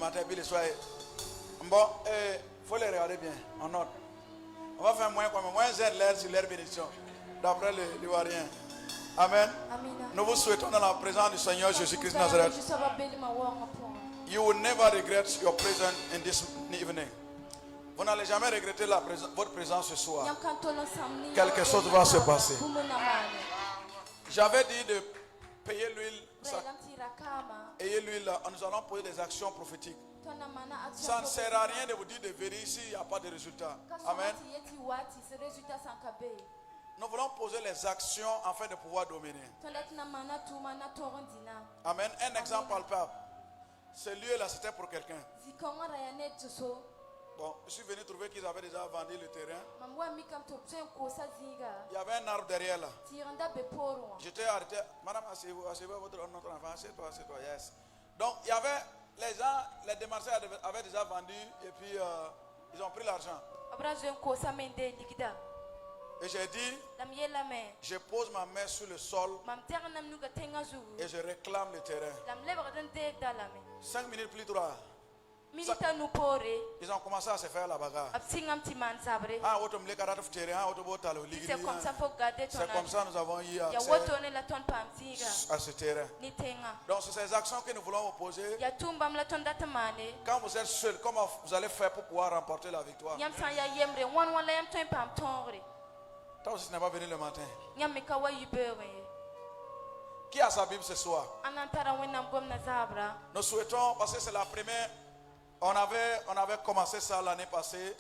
matin, puis le soir. Bon, il faut les regarder bien, en ordre. On va faire moins Z l'air sur l'air bénédiction, d'après l'Ivoirien. Amen. Nous vous souhaitons dans la présence du Seigneur Jésus-Christ de Nazareth. You will never regret your presence in this evening. Vous n'allez jamais regretter votre présence ce soir. Quelque chose va se passer. J'avais dit de payer l'huile. Ayez l'huile, nous allons poser des actions prophétiques. Ça ne sert à rien de vous dire de vérifier s'il n'y a pas de résultat. Amen. Nous voulons poser les actions afin de pouvoir dominer. Amen. Un exemple palpable. Ce lieu-là, c'était pour quelqu'un. Bon, je suis venu trouver qu'ils avaient déjà vendu le terrain. Il y avait un arbre derrière là. J'étais arrêté. Madame, asseyez-vous, votre enfant, assieds-toi, assieds-toi, yes. Donc, il y avait les gens, les démarcheurs avaient déjà vendu et puis ils ont pris l'argent. Et j'ai dit, je pose ma main sur le sol et je réclame le terrain. 5 minutes plus tard, ils ont commencé à se faire la bagarre. C'est comme ça que nous avons eu accès à ce terrain. Donc c'est ces actions que nous voulons vous poser. Quand vous êtes seul, comment vous allez faire pour pouvoir remporter la victoire? Toi aussi, tu n'es pas venu le matin. Qui a sa Bible ce soir? Nous souhaitons, parce que c'est la première, on avait commencé ça l'année passée.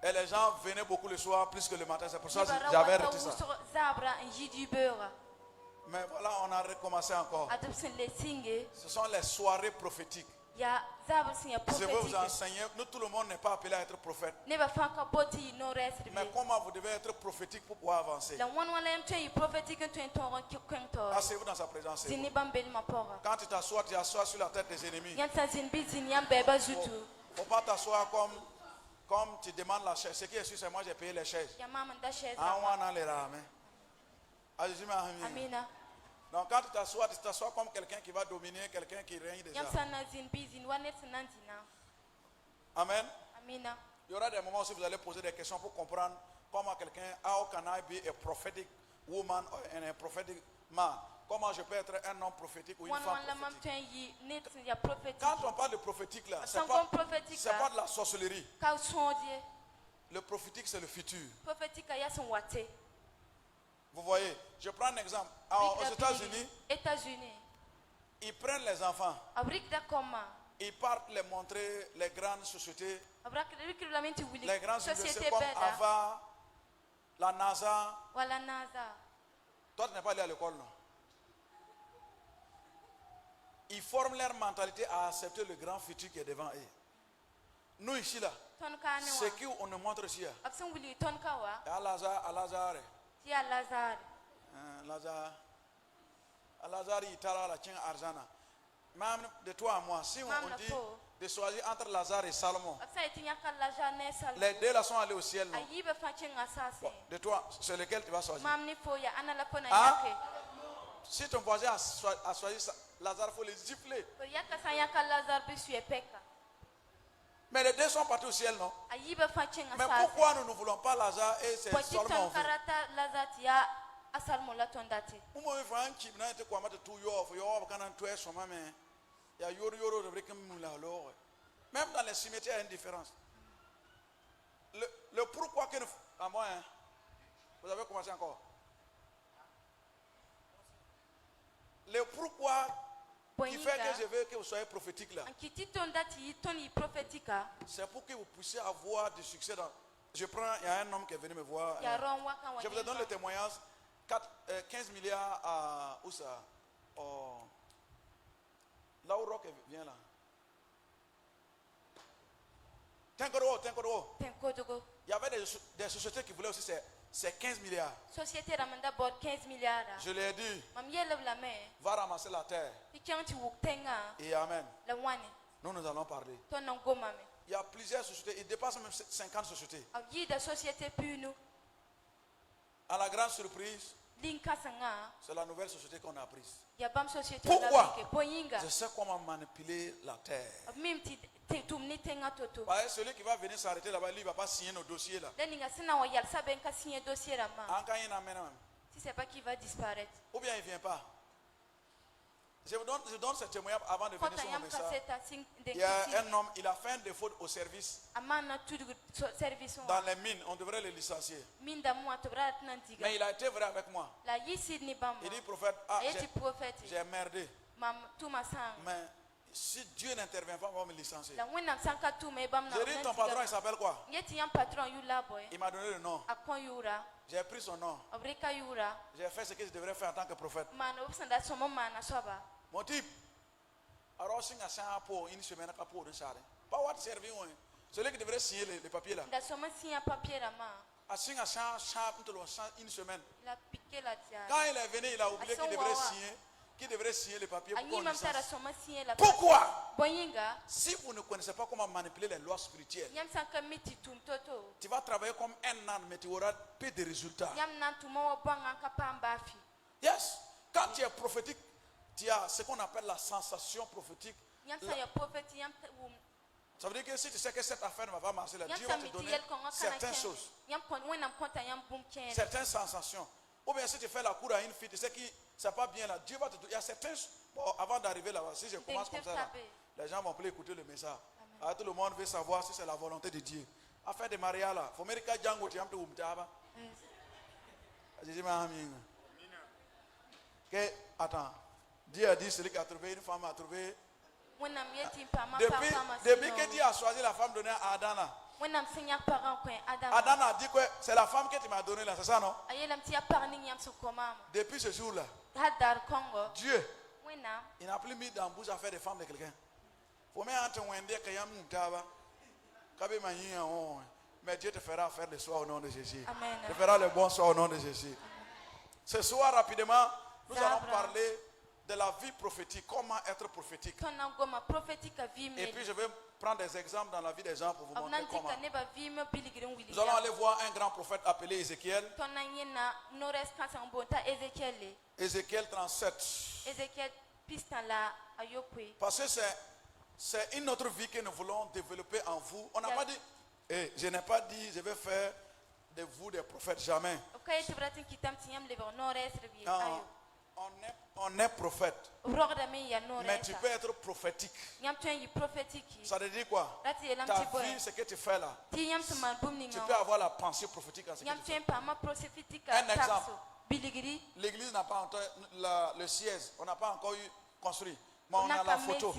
Et les gens venaient beaucoup le soir plus que le matin. C'est pour ça que j'avais arrêté ça. Mais voilà, on a recommencé encore. Ce sont les soirées prophétiques. Je veux vous enseigner, nous tout le monde n'est pas appelé à être prophète. Mais comment vous devez être prophétique pour pouvoir avancer? Asseyez-vous dans sa présence. Quand tu t'assois sur la tête des ennemis. Il ne faut pas t'asseoir comme tu demandes la chaise. Ce qui est sûr, c'est moi j'ai payé les chaises. Donc quand tu t'assois comme quelqu'un qui va dominer, quelqu'un qui règne déjà. Amen. Il y aura des moments où vous allez poser des questions pour comprendre comment quelqu'un, how can I be a prophetic woman and a prophetic man? Comment je peux être un homme prophétique ou une femme prophétique? Quand on parle de prophétique là, c'est pas de la sorcellerie. Le prophétique c'est le futur. Vous voyez, je prends un exemple. Alors, aux États-Unis, ils prennent les enfants. Ils partent les montrer les grandes sociétés. Les grandes sociétés comme Ava, la NASA. Toi, tu n'es pas allé à l'école, non? Ils forment leur mentalité à accepter le grand futur qui est devant eux. Nous ici, là, ce qu'on nous montre ici, à Lazare. Lazare, il t'a la tient Arzana. Même de toi à moi, si on dit de choisir entre Lazare et Salomon, les deux là sont allés au ciel. Non? Bon, de toi, c'est lequel tu vas choisir? Ah? Si ton voisin a choisi Lazare, il faut les gifler. Mais les deux sont partis au ciel, non? Mais pourquoi nous ne voulons pas Lazare et c'est Salomon? Même dans les cimetières, il y a une différence. Le pourquoi que nous... À moi, hein? Vous avez commencé encore? Le pourquoi qui fait que je veux que vous soyez prophétique là. C'est pour que vous puissiez avoir du succès dans... Il y a un homme qui est venu me voir. Je vous donne le témoignage. 15 milliards à... Où ça? Là où Rock vient là. Tenkodo. Il y avait des sociétés qui voulaient aussi c'est 15 milliards. Je lui ai dit, va ramasser la terre. Et amen. Nous allons parler. Il y a plusieurs sociétés, il dépasse même 50 sociétés. À la grande surprise, C'est la nouvelle société qu'on a prise. Pourquoi? Je sais comment manipuler la terre. Celui qui va venir s'arrêter là-bas, lui, il ne va pas signer nos dossiers là. Si c'est pas qui va disparaître. Ou bien il ne vient pas. Je donne ce témoignage avant de venir sur mon message. Il y a un homme, il a fait un défaut au service. Dans les mines, on devrait le licencier. Mais il a été vrai avec moi. Il dit, prophète, j'ai merdé. Mais si Dieu n'intervient pas, on va me licencier. J'ai dit, ton patron, il s'appelle quoi? Il m'a donné le nom. J'ai pris son nom. J'ai fait ce que je devrais faire en tant que prophète. Mon type, alors si on a pour une semaine à pour de charre, pas what servir on. Celui qui devrait signer les papiers là. À signer une semaine. Quand il est venu, il a oublié qu'il devrait signer les papiers pour qu'on licencie. Pourquoi? Si vous ne connaissez pas comment manipuler les lois spirituelles, tu vas travailler comme un âne, mais tu auras peu de résultats. Yes. Quand tu es prophétique, tu as ce qu'on appelle la sensation prophétique. Ça veut dire que si tu sais que cette affaire ne va pas marcher, là, Dieu va te donner certaines choses, certaines sensations. Ou bien si tu fais la cour à une fille, tu sais que c'est pas bien là, Dieu va te donner. Il y a certaines choses. Bon, avant d'arriver là-bas, si je commence comme ça, là, les gens vont plus écouter le message. Alors, tout le monde veut savoir si c'est la volonté de Dieu. Affaire de mariage là, il faut que Django tu attends, Dieu a dit celui qui a trouvé une femme a trouvé. Depuis que Dieu a choisi la femme donnée à Adam là, Adam a dit que c'est la femme que tu m'as donnée là, c'est ça non? Depuis ce jour là, Dieu, il n'a plus mis dans la bouche à faire des femmes de quelqu'un. Faut même entendre que y a mais Dieu te fera faire le soir au nom de Jésus. Amen. Te fera le bon soir au nom de Jésus. Ce soir rapidement, nous allons parler de la vie prophétique, comment être prophétique. Et puis je vais prendre des exemples dans la vie des gens pour vous montrer comment. Nous allons aller voir un grand prophète appelé Ézéchiel. Ézéchiel 37. Parce que c'est une autre vie que nous voulons développer en vous. On n'a pas dit, je n'ai pas dit, je vais faire de vous des prophètes, jamais. Non, on est prophète. Mais tu peux être prophétique. Ça veut dire quoi? Ta vie, ce que tu fais là, tu peux avoir la pensée prophétique en ce que tu fais. Un exemple. L'église n'a pas encore le siège, on n'a pas encore eu construit. Mais on a la photo.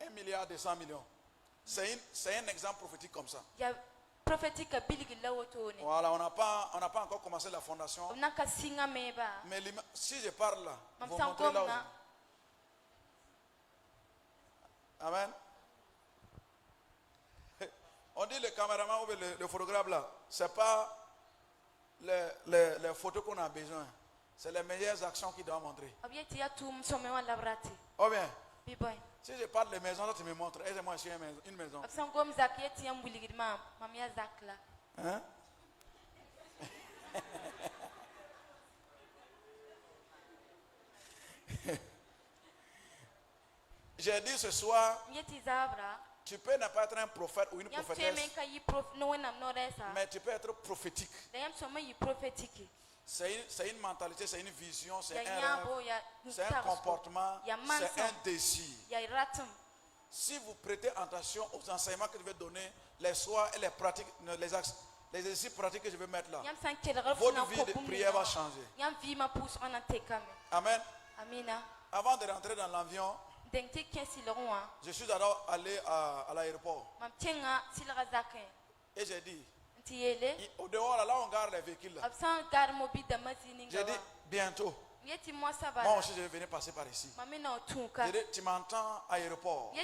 1 milliard 200 millions. C'est un exemple prophétique comme ça. Voilà, on n'a pas encore commencé la fondation. Mais si je parle là, vous montrez là aussi. Amen. On dit le caméraman ou le photographe là, c'est pas les photos qu'on a besoin. C'est les meilleures actions qu'il doit montrer. Oh bien. Si je parle de maison, là tu me montres. Aide-moi sur une maison. Hein? J'ai dit ce soir, tu peux ne pas être un prophète ou une prophétesse, mais tu peux être prophétique. C'est une mentalité, c'est une vision, c'est un rêve, c'est un comportement, c'est un désir. Si vous prêtez attention aux enseignements que je vais donner, les soirs et les pratiques, les exercices pratiques que je vais mettre là, votre vie de prière va changer. Amen. Avant de rentrer dans l'avion, je suis alors allé à l'aéroport. Et j'ai dit, au dehors là on garde les véhicules là. J'ai dit bientôt. Moi aussi je vais venir passer par ici. J'ai dit tu m'entends à l'aéroport. Je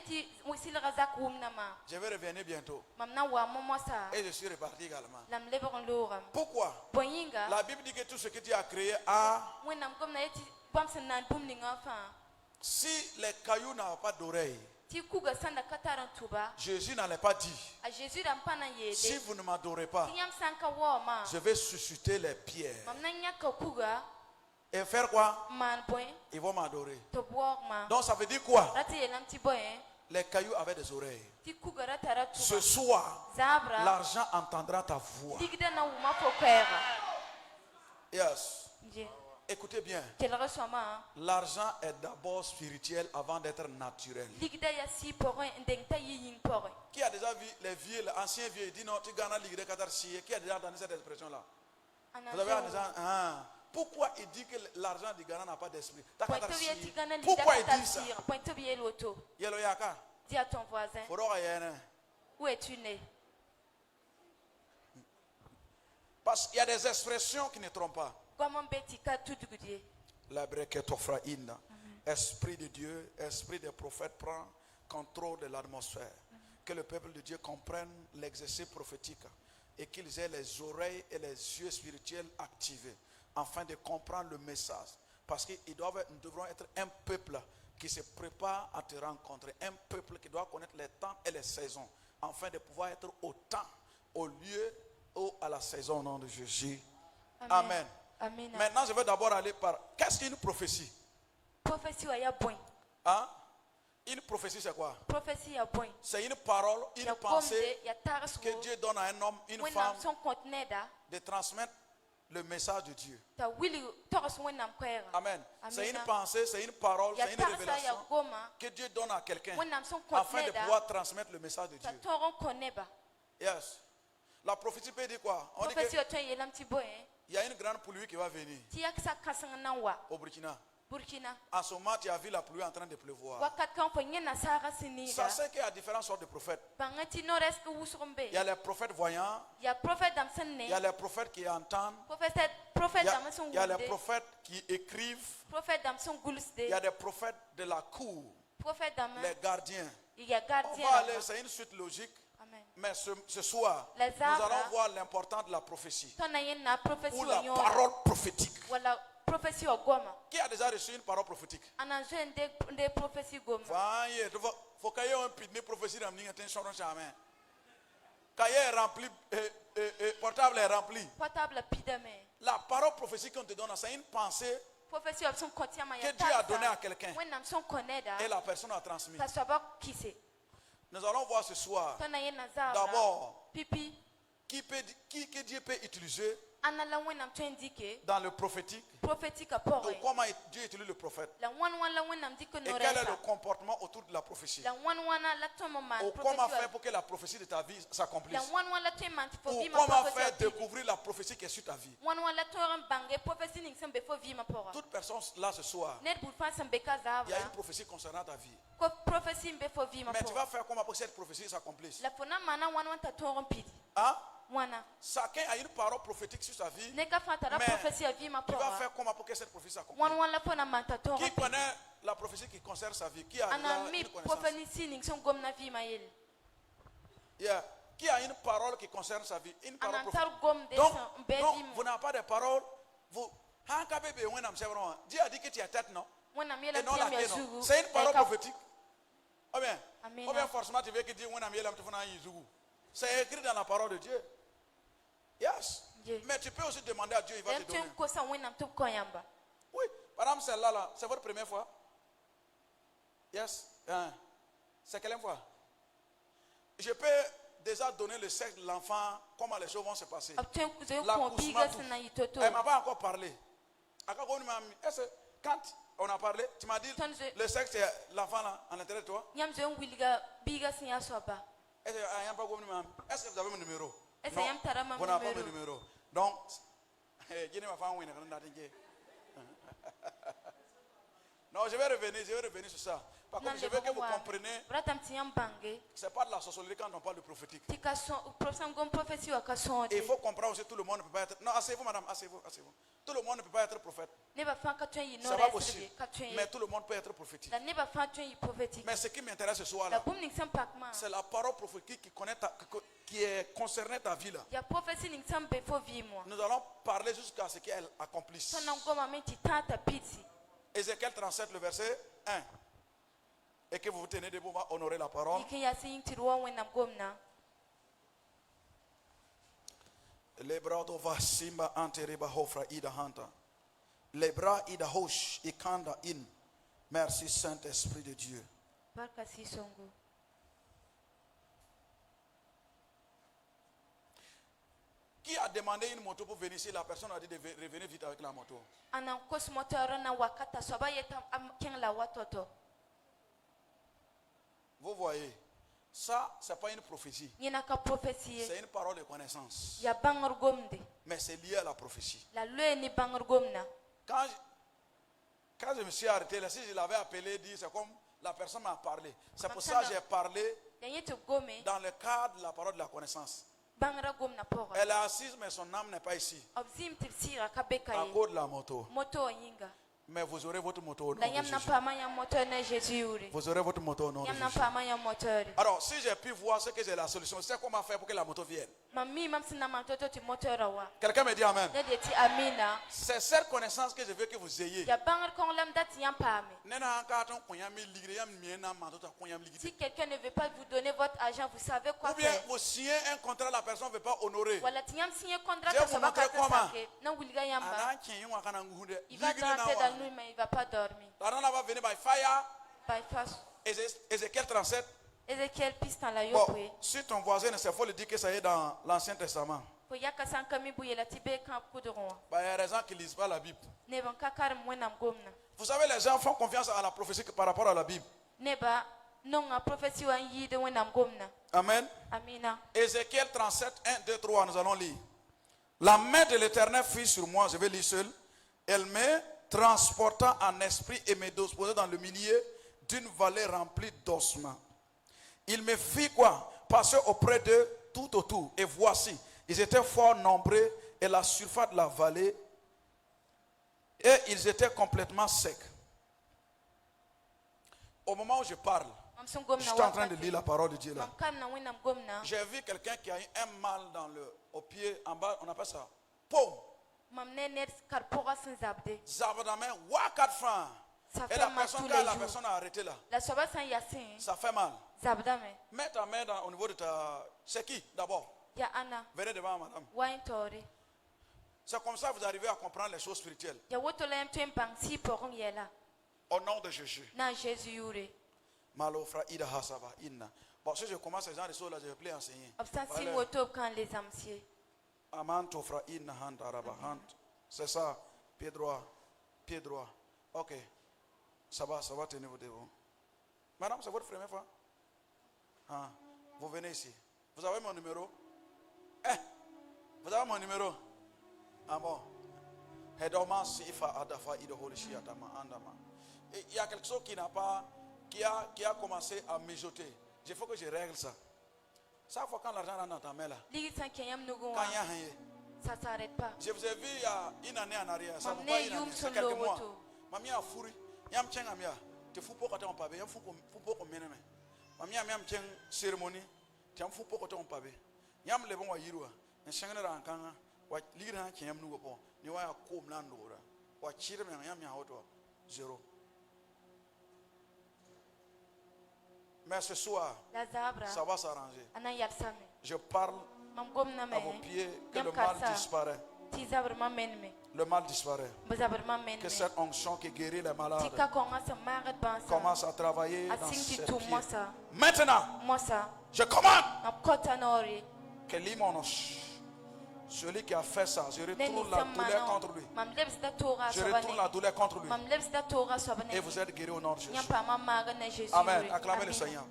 vais revenir bientôt. Et je suis reparti également. Pourquoi? La Bible dit que tout ce que Dieu a créé a. Si les cailloux n'ont pas d'oreilles, Jésus n'allait pas dire, si vous ne m'adorez pas, je vais susciter les pierres. Et faire quoi? Ils vont m'adorer. Donc ça veut dire quoi? Les cailloux avaient des oreilles. Ce soir, l'argent entendra ta voix. Yes. Écoutez bien. L'argent est d'abord spirituel avant d'être naturel. Qui a déjà vu les vieux, les anciens vieux, ils disent non, tu gagnes l'igre katarsiye. Qui a déjà entendu cette expression-là? Vous avez entendu ça? Pourquoi il dit que l'argent du Ghana n'a pas d'esprit? Pourquoi il dit ça? Dis à ton voisin, où es-tu né? Parce qu'il y a des expressions qui ne trompent pas. Esprit de Dieu, esprit des prophètes prend contrôle de l'atmosphère. Que le peuple de Dieu comprenne l'exercice prophétique et qu'ils aient les oreilles et les yeux spirituels activés afin de comprendre le message. Parce que nous devrons être un peuple qui se prépare à te rencontrer. Un peuple qui doit connaître les temps et les saisons afin de pouvoir être au temps, au lieu ou à la saison au nom de Jésus. Amen. Amen. Maintenant, je vais d'abord aller par... Qu'est-ce qu'une prophétie? Prophétie, hein? Une prophétie, c'est quoi? Prophétie, c'est une parole, une pensée que Dieu donne à un homme, une femme, de transmettre le message de Dieu. Amen. C'est une pensée, c'est une parole, c'est une révélation que Dieu donne à quelqu'un afin de pouvoir transmettre le message de Dieu. Yes. La prophétie peut dire quoi? On dit qu'il y a une grande pluie qui va venir au Burkina. En ce moment, tu as vu la pluie en train de pleuvoir. Ça c'est qu'il y a différentes sortes de prophètes. Il y a les prophètes voyants. Il y a les prophètes qui entendent. Il y a les prophètes qui écrivent. Il y a des prophètes de la cour. Les gardiens. On va aller, c'est une suite logique. Mais ce soir, nous allons voir l'importance de la prophétie. Ou la parole prophétique. Qui a déjà reçu une parole prophétique? Il faut qu'il y ait un pidne prophétie dans l'intention de jamais. Cahier est rempli, portable est rempli. La parole prophétique qu'on te donne, c'est une pensée que Dieu a donnée à quelqu'un et la personne a transmis. Nous allons voir ce soir d'abord qui que Dieu peut utiliser dans le prophétique. Donc comment Dieu utilise le prophète et quel est le comportement autour de la prophétie ou comment faire pour que la prophétie de ta vie s'accomplisse ou comment faire découvrir la prophétie qui est sur ta vie. Toute personne là ce soir, il y a une prophétie concernant ta vie, mais tu vas faire comment pour que cette prophétie s'accomplisse? Hein? Chacun a une parole prophétique sur sa vie, mais tu vas faire comment pour que cette prophétie s'accomplisse? Qui connaît la prophétie qui concerne sa vie? Qui a une connaissance? Yeah. Qui a une parole qui concerne sa vie? Une parole prophétique. Donc, vous n'avez pas de parole. Dieu a dit que tu as tête, non? Et non la queue, non? C'est une parole prophétique. Ou bien forcément tu veux que Dieu c'est écrit dans la parole de Dieu. Yes. Mais tu peux aussi demander à Dieu, il va te donner. Oui. Par exemple, celle-là, c'est votre première fois? Yes. C'est quelle fois? Je peux déjà donner le sexe de l'enfant, comment les choses vont se passer. L'accouchement, tout. Elle ne m'a pas encore parlé. Quand on a parlé, tu m'as dit le sexe c'est l'enfant là, en l'intérieur de toi. Est-ce que vous avez mon numéro? Non, vous n'avez pas mon numéro. Donc, non, je vais revenir sur ça. Par contre, je veux que vous compreniez, ce n'est pas de la sorcellerie quand on parle de prophétique. Et il faut comprendre aussi que tout le monde ne peut pas être... Non, asseyez-vous madame, asseyez-vous. Tout le monde ne peut pas être prophète. Ce n'est pas possible. Mais tout le monde peut être prophétique. Mais ce qui m'intéresse ce soir là, c'est la parole prophétique qui est concernée ta vie là. Nous allons parler jusqu'à ce qu'elle accomplisse. Ézéchiel 37, le verset 1. et que vous vous tenez debout, on va honorer la parole. Les bras d'ova simba anteriba hofra ida hanta. Les bras ida hosh ikanda in. Merci Saint-Esprit de Dieu. Qui a demandé une moto pour venir ici? La personne a dit de revenir vite avec la moto. Vous voyez, ça, ce n'est pas une prophétie. C'est une parole de connaissance. Mais c'est lié à la prophétie. Quand je me suis arrêté là, si je l'avais appelé, dit, c'est comme la personne m'a parlé. C'est pour ça que j'ai parlé dans le cadre de la parole de la connaissance. Elle est assise, mais son âme n'est pas ici. À cause de la moto. Mais vous aurez votre moto au nom de Jésus. Vous aurez votre moto au nom de Jésus. Alors, si j'ai pu voir ce que j'ai la solution, c'est comment faire pour que la moto vienne. Quelqu'un me dit Amen. C'est cette connaissance que je veux que vous ayez. Si quelqu'un ne veut pas vous donner votre argent, vous savez quoi faire. Ou bien vous signez un contrat, la personne ne veut pas honorer. Je vais vous montrer comment. Il va rentrer dans nous, mais il ne va pas dormir. L'argent va venir by fire. By force. Ézéchiel 37. Bon, si ton voisin, il faut lui dire que ça est dans l'Ancien Testament. Il y a raison qu'ils ne lisent pas la Bible. Vous savez, les gens font confiance à la prophétie par rapport à la Bible. Amen. Ézéchiel 37, 1, 2, 3, nous allons lire. La main de l'Éternel fut sur moi, je vais lire seul. Elle me transporta en esprit et me disposa dans le milieu d'une vallée remplie d'ossements. Il me fit quoi? Passer auprès d'eux tout autour. Et voici, ils étaient fort nombreux et la surface de la vallée, et ils étaient complètement secs. Au moment où je parle, je suis en train de lire la parole de Dieu là. J'ai vu quelqu'un qui a eu un mal au pied, en bas, on appelle ça paume. Zabadame, wakat francs. Et la personne, quand la personne a arrêté là, ça fait mal. Mets ta main au niveau de ta... C'est qui d'abord? Venez devant madame. C'est comme ça que vous arrivez à comprendre les choses spirituelles. Au nom de Jésus. Malofra ida hasava inna. Bon, si je commence ce genre de choses là, je vais plus enseigner. Amantofra inna hand araba hand. C'est ça. Pied droit. Pied droit. Ok. Ça va tenir debout. Madame, c'est votre première fois? Ah, vous venez ici. Vous avez mon numéro? Vous avez mon numéro? Ah bon. Il y a quelque chose qui n'a pas, qui a commencé à mijoter. Il faut que je règle ça. Ça fois quand l'argent rentre dans ta main là. Quand il y a rien. Ça s'arrête pas. Je vous ai vu il y a une année en arrière. Ça vous pas une année, c'est quelques mois. Mamie a fourri. Yam tcheng amia. Te fous pas quand on pabe. Yam fous pas comme méname. Mamie a tcheng cérémonie. Tiam fous pas quand on pabe. Yam le bon wa yirua. Ne chengna rankanga. Wa lira kyam nu go. Ni wa ko mlando ora. Wa chire me yam ya auto. Zéro. Mais ce soir, ça va s'arranger. Je parle à vos pieds que le mal disparaît. Le mal disparaît. Que cette onction qui guérit les malades commence à travailler dans ses pieds. Maintenant, je commande que l'imonos, celui qui a fait ça, je retourne la douleur contre lui. Je retourne la douleur contre lui. Et vous êtes guéris au nom de Jésus. Amen. Acclamez le Seigneur.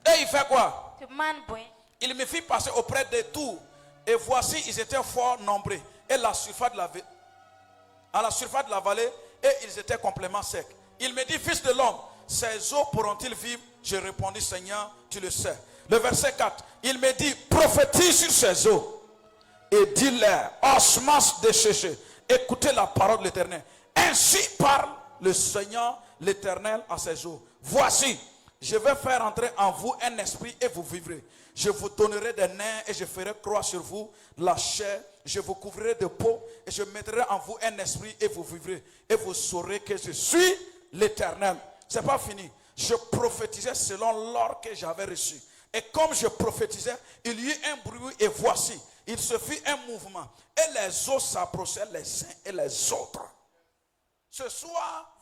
Et il fait quoi? Il me fit passer auprès de tout. Et voici, ils étaient fort nombreux. Et à la surface de la vallée, et ils étaient complètement secs. Il me dit, fils de l'homme, ces eaux pourront-ils vivre? Je répondis, Seigneur, tu le sais. Le verset 4, il me dit, prophétise sur ces eaux et dis-leur, ossements desséchés, écoutez la parole de l'Éternel. Ainsi parle le Seigneur, l'Éternel, à ces eaux. Voici, je vais faire entrer en vous un esprit et vous vivrez. Je vous donnerai des nerfs et je ferai croître sur vous la chair. Je vous couvrirai de peau et je mettrai en vous un esprit et vous vivrez. Et vous saurez que je suis l'Éternel. C'est pas fini. Je prophétisais selon l'ordre que j'avais reçu. Et comme je prophétisais, il y eut un bruit et voici, il se fit un mouvement. Et les eaux s'approchaient les uns et les autres. Ce soir,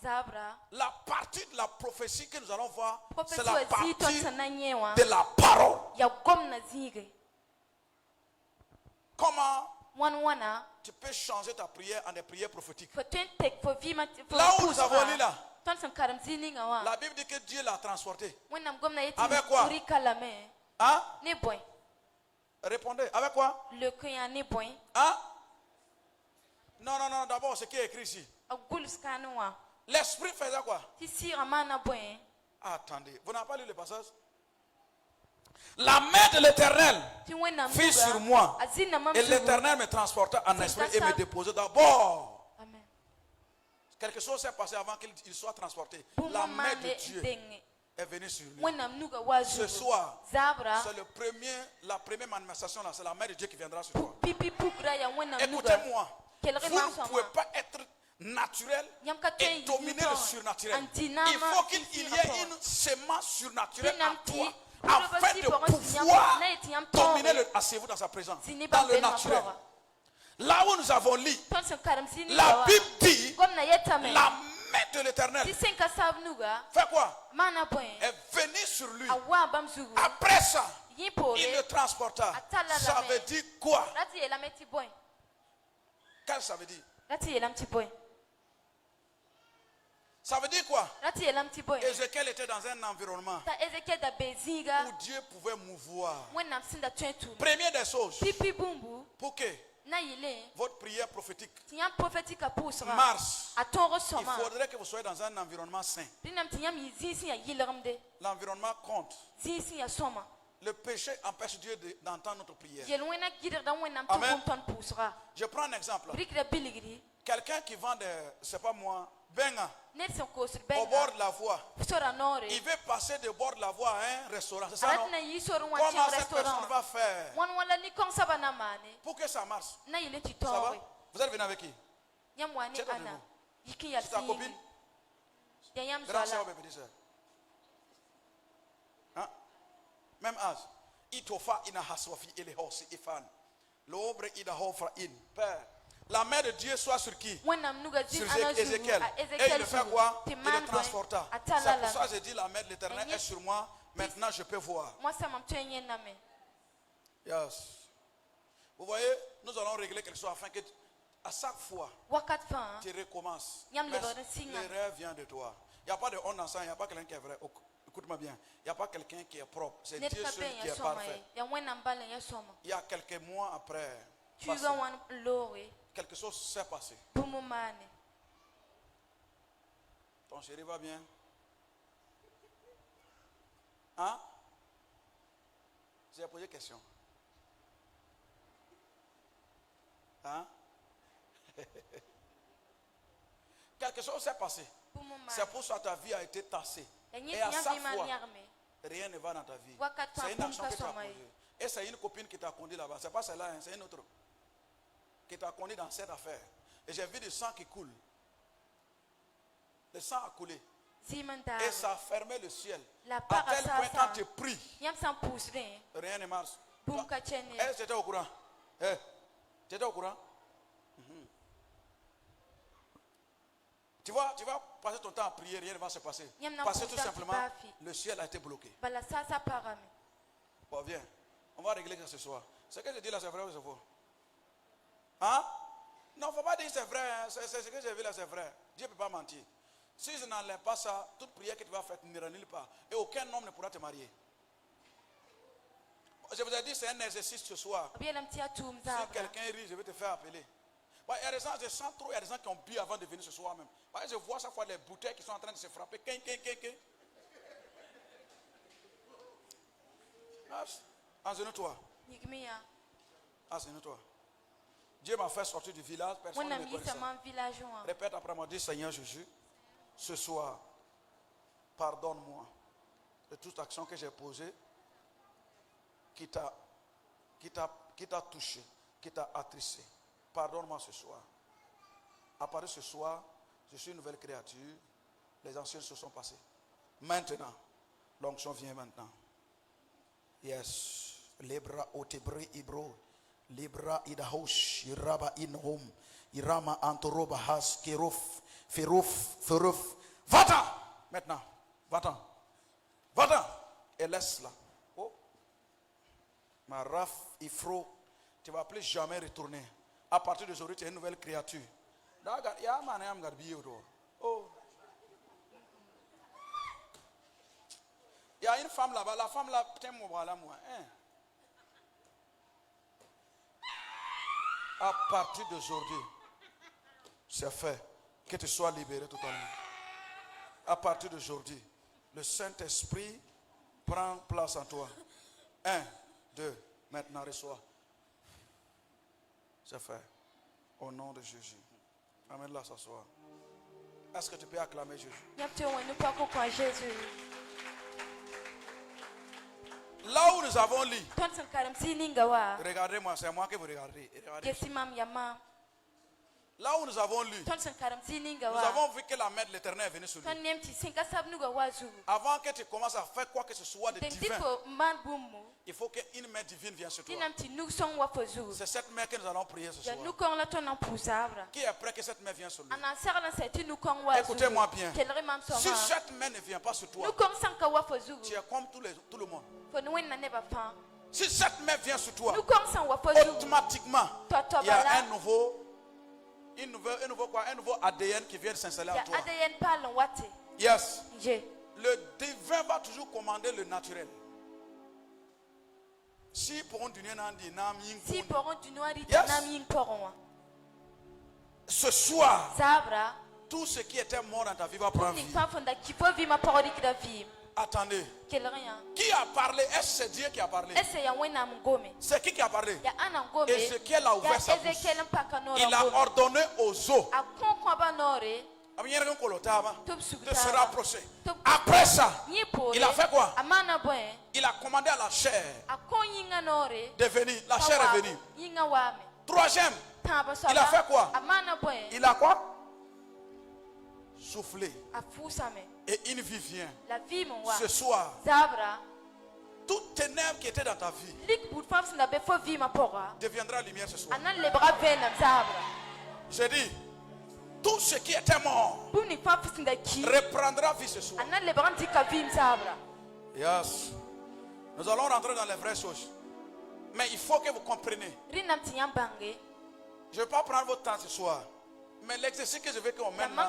la partie de la prophétie que nous allons voir, c'est la partie de la parole. Comment tu peux changer ta prière en des prières prophétiques? Là où nous avons lu là, la Bible dit que Dieu l'a transporté. Avec quoi? Hein? Répondez. Avec quoi? Hein? Non, d'abord, ce qui est écrit ici. L'esprit faisait quoi? Attendez, vous n'avez pas lu le passage? La main de l'Éternel fut sur moi. Et l'Éternel me transporta en esprit et me déposa d'abord. Quelque chose s'est passé avant qu'il soit transporté. La main de Dieu est venue sur lui. Ce soir, c'est la première manifestation là, c'est la main de Dieu qui viendra sur toi. Écoutez-moi, vous ne pouvez pas être naturel et dominer le surnaturel. Il faut qu'il y ait une semence surnaturelle en toi afin de pouvoir dominer le... Asseyez-vous dans sa présence, dans le naturel. Là où nous avons lu, la Bible dit la main de l'Éternel fait quoi? Est venue sur lui. Après ça, il le transporta. Ça veut dire quoi? Qu'est-ce que ça veut dire? Ça veut dire quoi? Ézéchiel était dans un environnement où Dieu pouvait mouvoir. Première des choses, pour que votre prière prophétique marche, il faudrait que vous soyez dans un environnement sain. L'environnement compte. Le péché empêche Dieu d'entendre notre prière. Amen. Je prends un exemple. Quelqu'un qui vend c'est pas moi, benga, au bord de la voie. Il veut passer de bord de la voie à un restaurant. C'est ça, non? Comment cette personne va faire pour que ça marche? Ça va? Vous êtes venu avec qui? C'est ta copine? Grand soeur ou petite soeur? Hein? Même âge. Itofa ina haswafi ele hosi ifan. L'obre ida hofra in. Père. La main de Dieu soit sur qui? Sur Ézéchiel. Et il fait quoi? Il le transporta. C'est pour ça que j'ai dit la main de l'Éternel est sur moi. Maintenant je peux voir. Yes. Vous voyez, nous allons régler quelque chose afin que à chaque fois tu recommences. L'erreur vient de toi. Il n'y a pas de honte dans ça, il n'y a pas quelqu'un qui est vrai. Écoute-moi bien. Il n'y a pas quelqu'un qui est propre. C'est Dieu seul qui est parfait. Il y a quelques mois après, quelque chose s'est passé. Ton chéri va bien? Hein? J'ai posé une question. Hein? Quelque chose s'est passé. C'est pour ça que ta vie a été tassée. Et à chaque fois, rien ne va dans ta vie. C'est une action que tu as posée. Et c'est une copine qui t'a conduit là-bas. C'est pas celle-là, hein, c'est une autre. Qui t'a conduit dans cette affaire. Et j'ai vu du sang qui coule. Le sang a coulé. Et ça a fermé le ciel. À tel point quand tu pries, rien ne marche. Tu étais au courant? Tu étais au courant? Tu vas passer ton temps à prier, rien ne va se passer. Parce que tout simplement, le ciel a été bloqué. Bon, viens. On va régler ça ce soir. Ce que je dis là, c'est vrai ou c'est faux? Hein? Non, il ne faut pas dire que c'est vrai. Hein. C'est ce que j'ai vu là, c'est vrai. Dieu ne peut pas mentir. Si je n'enlève pas ça, toute prière que tu vas faire n'ira nulle part. Et aucun homme ne pourra te marier. Je vous ai dit, c'est un exercice ce soir. Si quelqu'un rit, je vais te faire appeler. Il y a des gens, je sens trop, il y a des gens qui ont bu avant de venir ce soir même. Je vois chaque fois les bouteilles qui sont en train de se frapper. Enseigne-toi. Enseigne-toi. Dieu m'a fait sortir du village, personne ne me connaissait. Répète après moi, dis Seigneur Jésus, ce soir, pardonne-moi de toute action que j'ai posée qui t'a touché, qui t'a attristé. Pardonne-moi ce soir. À partir de ce soir, je suis une nouvelle créature. Les anciens se sont passés. Maintenant, l'onction vient maintenant. Yes. Libra otebri ibro. Libra idahosh. Iraba inhom. Irama antoroba has keruf. Feruf. Va-t'en. Maintenant. Va-t'en. Va-t'en. Et laisse là. Oh. Ma raf, ifro. Tu ne vas plus jamais retourner. À partir d'aujourd'hui, tu es une nouvelle créature. Oh. Il y a une femme là-bas. La femme là, t'aime moi là, moi. Hein? À partir d'aujourd'hui, c'est fait. Que tu sois libéré totalement. À partir d'aujourd'hui, le Saint-Esprit prend place en toi. 1, 2, maintenant reçois. C'est fait. Au nom de Jésus. Amène-la s'asseoir. Est-ce que tu peux acclamer Jésus? Là où nous avons lu, regardez-moi, c'est moi que vous regardez. Là où nous avons lu, nous avons vu que la main de l'Éternel est venue sur lui. Avant que tu commences à faire quoi que ce soit de divin, il faut qu'une main divine vienne sur toi. C'est cette main que nous allons prier ce soir. Qui est prêt que cette main vienne sur lui? Écoutez-moi bien. Si cette main ne vient pas sur toi, tu es comme tout le monde. Si cette main vient sur toi, automatiquement, il y a un nouveau ADN qui vient s'installer en toi. Yes. Le divin va toujours commander le naturel. Si pour un ce soir, tout ce qui était mort dans ta vie va prendre vie. Attendez. Qui a parlé? Est-ce que c'est Dieu qui a parlé? C'est qui a parlé? Ézéchiel a ouvert sa bouche. Il a ordonné aux eaux de se rapprocher. Après ça, il a fait quoi? Il a commandé à la chair de venir. La chair est venue. Troisième, il a fait quoi? Il a quoi? Soufflé. Et une vie vient. Ce soir, toute ténèbre qui était dans ta vie deviendra lumière ce soir. J'ai dit, tout ce qui était mort reprendra vie ce soir. Yes. Nous allons rentrer dans les vraies choses. Mais il faut que vous compreniez. Je ne vais pas prendre votre temps ce soir. Mais l'exercice que je veux qu'on mène là,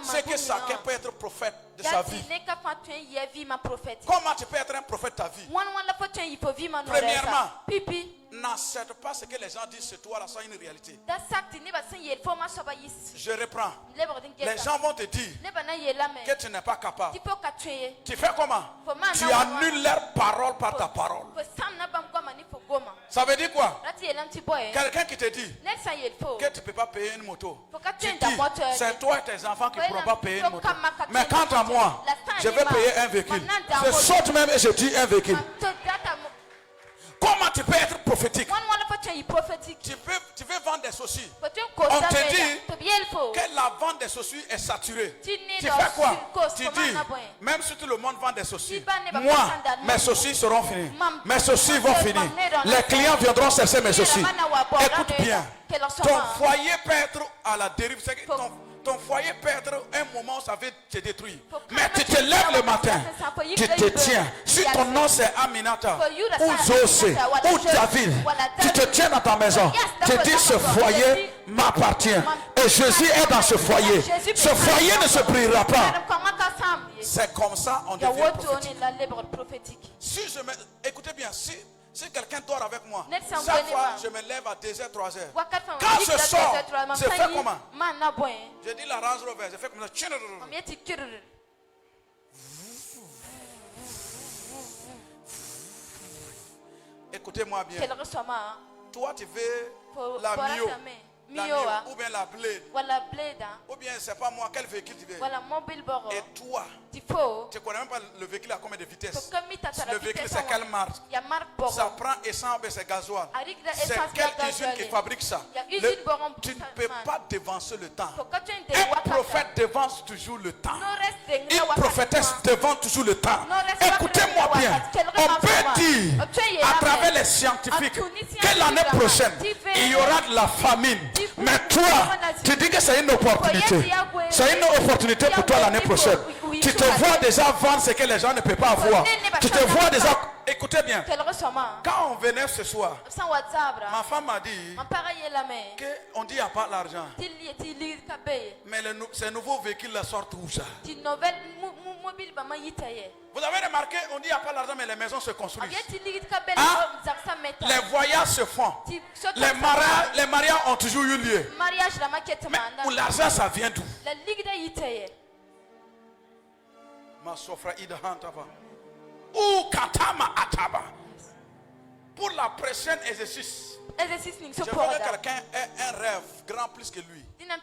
c'est que chacun peut être prophète de sa vie. Comment tu peux être un prophète de ta vie? Premièrement, n'accepte pas ce que les gens disent sur toi, là, soit une réalité. Je reprends. Les gens vont te dire que tu n'es pas capable. Tu fais comment? Tu annules leurs paroles par ta parole. Ça veut dire quoi? Quelqu'un qui te dit que tu ne peux pas payer une moto. Tu dis, c'est toi et tes enfants qui ne pourront pas payer une moto. Mais quant à moi, je vais payer un véhicule. Je saute même et je dis un véhicule. Comment tu peux être prophétique? Tu veux vendre des saucisses. On te dit que la vente des saucisses est saturée. Tu fais quoi? Tu dis, même si tout le monde vend des saucisses, moi, mes saucisses seront finies. Mes saucisses vont finir. Les clients viendront chercher mes saucisses. Écoute bien. Ton foyer peut être à la dérive. Ton foyer peut être un moment où ça va te détruire. Mais tu te lèves le matin, tu te tiens. Si ton nom c'est Aminata, ou Zosé, ou David, tu te tiens dans ta maison. Tu dis ce foyer m'appartient. Et Jésus est dans ce foyer. Ce foyer ne se brillera pas. C'est comme ça on devient prophétique. Écoutez bien, si quelqu'un dort avec moi, chaque fois je me lève à 2h, 3h. Quand je sors, je fais comment? Je dis la Range Rover, je fais comme ça. Écoutez-moi bien. Toi tu veux la Mio. La mio, ou bien la blade. Ou bien c'est pas moi, quel véhicule tu veux. Et toi, tu ne connais même pas le véhicule à combien de vitesses. Le véhicule c'est quelle marque. Ça prend essence, c'est gasoil. C'est quelle usine qui fabrique ça. Tu ne peux pas devancer le temps. Un prophète devance toujours le temps. Une prophétesse devance toujours le temps. Écoutez-moi bien. On peut dire à travers les scientifiques que l'année prochaine il y aura de la famine. Mais toi, tu dis que c'est une opportunité. C'est une opportunité pour toi l'année prochaine. Tu te vois déjà vendre ce que les gens ne peuvent pas avoir. Tu te vois déjà... Écoutez bien. Quand on venait ce soir, ma femme m'a dit qu'on dit qu'il n'y a pas l'argent. Mais ces nouveaux véhicules sortent où ça? Vous avez remarqué, on dit qu'il n'y a pas l'argent, mais les maisons se construisent. Les voyages se font. Les mariages ont toujours eu lieu. Mais où l'argent, ça vient d'où? Ma sofra ida hantava. Ou katama ataba. Pour la prochaine exercice. Je veux que quelqu'un ait un rêve grand plus que lui. Non,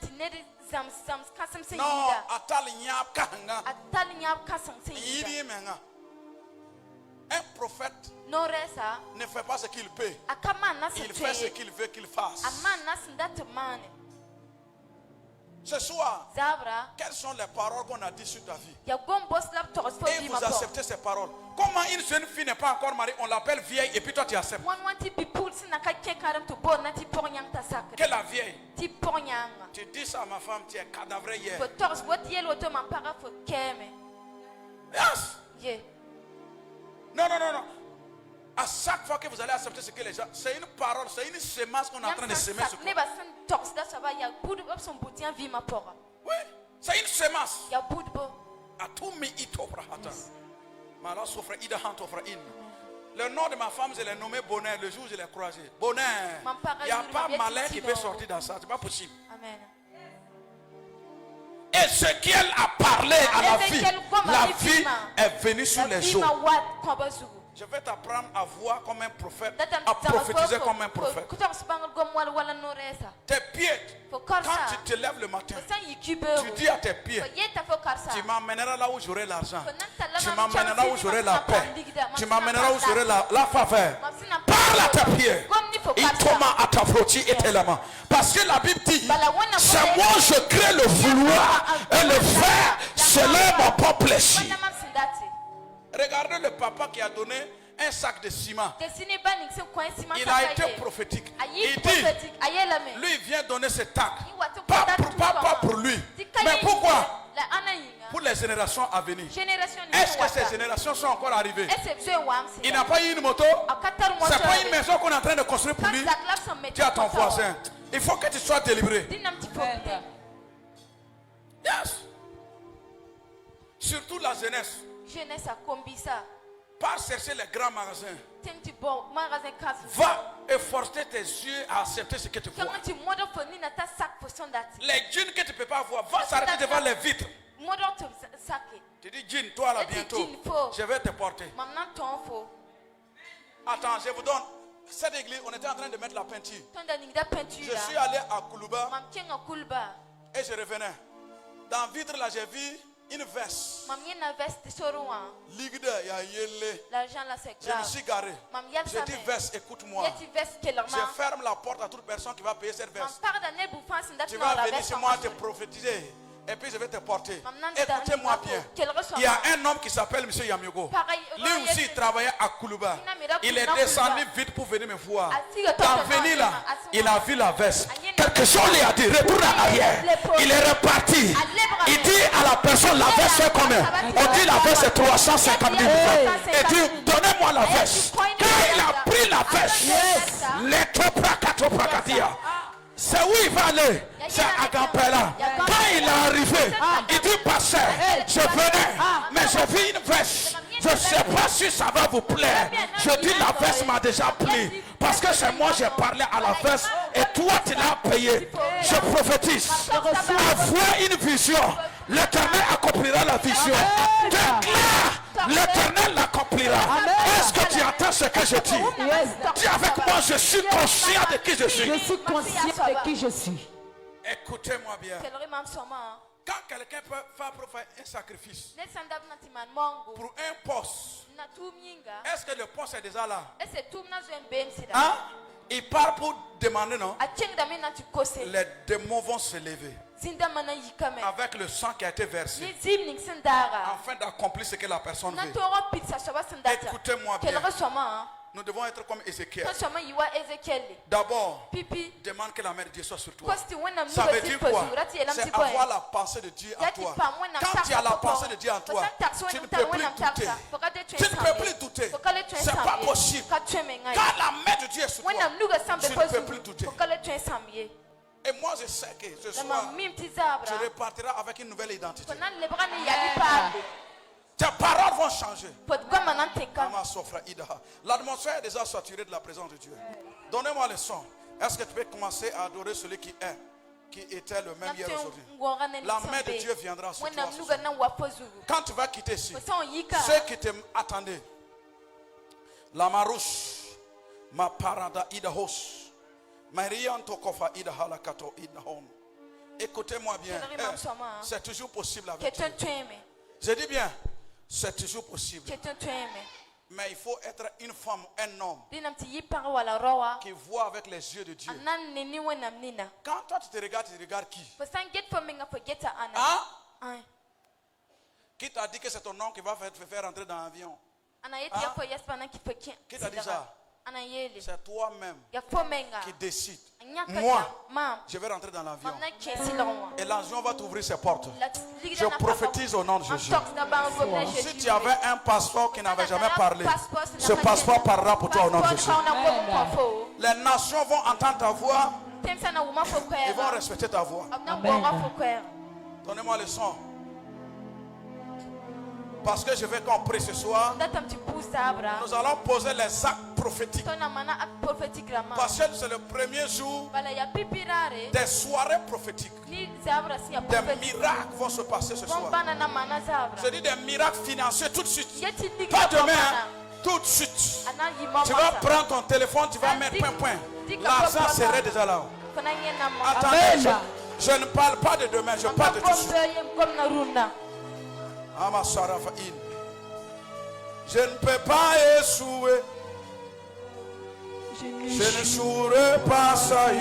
un prophète ne fait pas ce qu'il peut. Il fait ce qu'il veut qu'il fasse. Ce soir, quelles sont les paroles qu'on a dites sur ta vie? Et vous acceptez ces paroles. Comment une jeune fille n'est pas encore mariée, on l'appelle vieille et puis toi tu acceptes? Que la vieille. Tu dis ça à ma femme, tu es cadavre hier. Yes. Non. À chaque fois que vous allez accepter ce que les gens... C'est une parole, c'est une semence qu'on est en train de semer. Oui, c'est une semence. Le nom de ma femme, je l'ai nommé Bonheur le jour où je l'ai croisé. Bonheur. Il n'y a pas malin qui peut sortir dans ça. Ce n'est pas possible. Amen. Et ce qu'elle a parlé à la vie est venue sur les eaux. Je vais t'apprendre à voir comme un prophète, à prophétiser comme un prophète. Tes pieds, quand tu te lèves le matin, tu dis à tes pieds, tu m'emmèneras là où j'aurai l'argent, tu m'emmèneras là où j'aurai la paix, tu m'emmèneras où j'aurai la faveur. Parle à tes pieds. Parce que la Bible dit, c'est moi je crée le vouloir et le faire, c'est là mon propre plaisir. Regardez le papa qui a donné un sac de ciment. Il a été prophétique. Il dit, lui vient donner ce sac. Pas pour lui. Mais pourquoi? Pour les générations à venir. Est-ce que ces générations sont encore arrivées? Il n'a pas eu une moto. C'est pas une maison qu'on est en train de construire pour lui. Dis à ton voisin, il faut que tu sois délivré. Yes. Surtout la jeunesse. Pas chercher les grands magasins. Va et forcer tes yeux à accepter ce que tu vois. Les jeans que tu ne peux pas voir, va s'arrêter devant les vitres. Tu dis jean, toi là bientôt, je vais te porter. Attends, je vous donne. Cette église, on était en train de mettre la peinture. Je suis allé à Koulouba et je revenais. Dans le vitre là, j'ai vu une veste. Je me suis garé. J'ai dit veste, écoute-moi. Je ferme la porte à toute personne qui va payer cette veste. Tu vas venir chez moi te prophétiser. Et puis je vais te porter. Écoutez-moi bien. Il y a un homme qui s'appelle M. Yamiogo. Lui aussi il travaillait à Koulouba. Il est descendu vite pour venir me voir. Dans venir là, il a vu la veste. Quelque chose lui a dit, retourne en arrière. Il est reparti. Il dit à la personne, la veste c'est combien? On dit la veste c'est 350 000 francs. Il dit, donnez-moi la veste. Quand il a pris la veste, c'est où il va aller? C'est à Gampela. Quand il est arrivé, il dit, pasteur, je venais, mais j'ai vu une veste. Je ne sais pas si ça va vous plaire. Je dis, la veste m'a déjà plu. Parce que c'est moi, j'ai parlé à la veste et toi, tu l'as payé. Je prophétise. Avoir une vision. L'Éternel accomplira la vision. Déclare, l'Éternel l'accomplira. s'accomplira. Est-ce que tu entends ce que je dis? Dis avec moi, je suis conscient de qui je suis. Je suis conscient de qui je suis. Écoutez-moi bien. Quand quelqu'un peut faire pour faire un sacrifice pour un poste, est-ce que le poste est déjà là? Hein? Il part pour demander, non? Les démons vont se lever avec le sang qui a été versé afin d'accomplir ce que la personne veut. Écoutez-moi bien. Nous devons être comme Ézéchiel. D'abord, demande que la main de Dieu soit sur toi. Ça veut dire quoi? C'est avoir la pensée de Dieu en toi. Quand tu as la pensée de Dieu en toi, tu ne peux plus douter. Tu ne peux plus douter. C'est pas possible. Quand la main de Dieu est sur toi, tu ne peux plus douter. Et moi je sais que ce soir, tu repartiras avec une nouvelle identité. Tes paroles vont changer. L'atmosphère est déjà saturée de la présence de Dieu. Donnez-moi le son. Est-ce que tu peux commencer à adorer celui qui est, qui était le même hier aujourd'hui? La main de Dieu viendra sur toi. Quand tu vas quitter ici, ceux qui t'attendaient, la marouche, ma parada idahos, marianto kofa idahala kato idahon. Écoutez-moi bien. C'est toujours possible avec Dieu. Je dis bien. C'est toujours possible. Mais il faut être une femme, un homme qui voit avec les yeux de Dieu. Quand toi tu regardes qui? Hein? Qui t'a dit que c'est ton nom qui va te faire entrer dans l'avion? Qui t'a dit ça? C'est toi-même qui décide. Moi, je vais rentrer dans l'avion. Et l'avion va t'ouvrir ses portes. Je prophétise au nom de Jésus. Si tu avais un passeport qui n'avait jamais parlé, ce passeport parlera pour toi au nom de Jésus. Les nations vont entendre ta voix et vont respecter ta voix. Donnez-moi le son. Parce que je veux qu'on prie ce soir. Nous allons poser les actes prophétiques. Parce que c'est le premier jour des soirées prophétiques. Des miracles vont se passer ce soir. Je dis des miracles financiers tout de suite. Pas demain, tout de suite. Tu vas prendre ton téléphone, tu vas mettre point. L'argent serait déjà là. Attendez, je ne parle pas de demain, je parle de tout de suite. Je ne peux pas échouer. Je n'échouerai pas ça.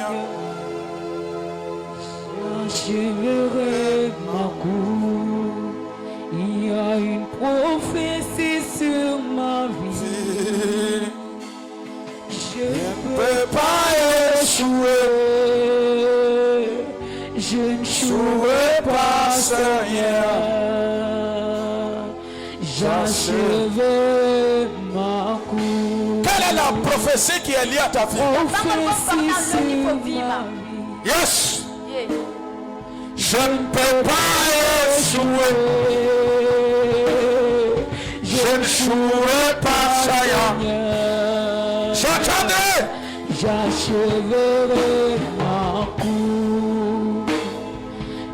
J'achèverai ma cour. Il y a une prophétie sur ma vie. Je ne peux pas échouer. Je n'échouerai pas ça. J'achèverai ma cour. Quelle est la prophétie qui est liée à ta vie? Yes. Je ne peux pas échouer. Je ne jouerai pas ça. J'attendrai. J'achèverai ma cour.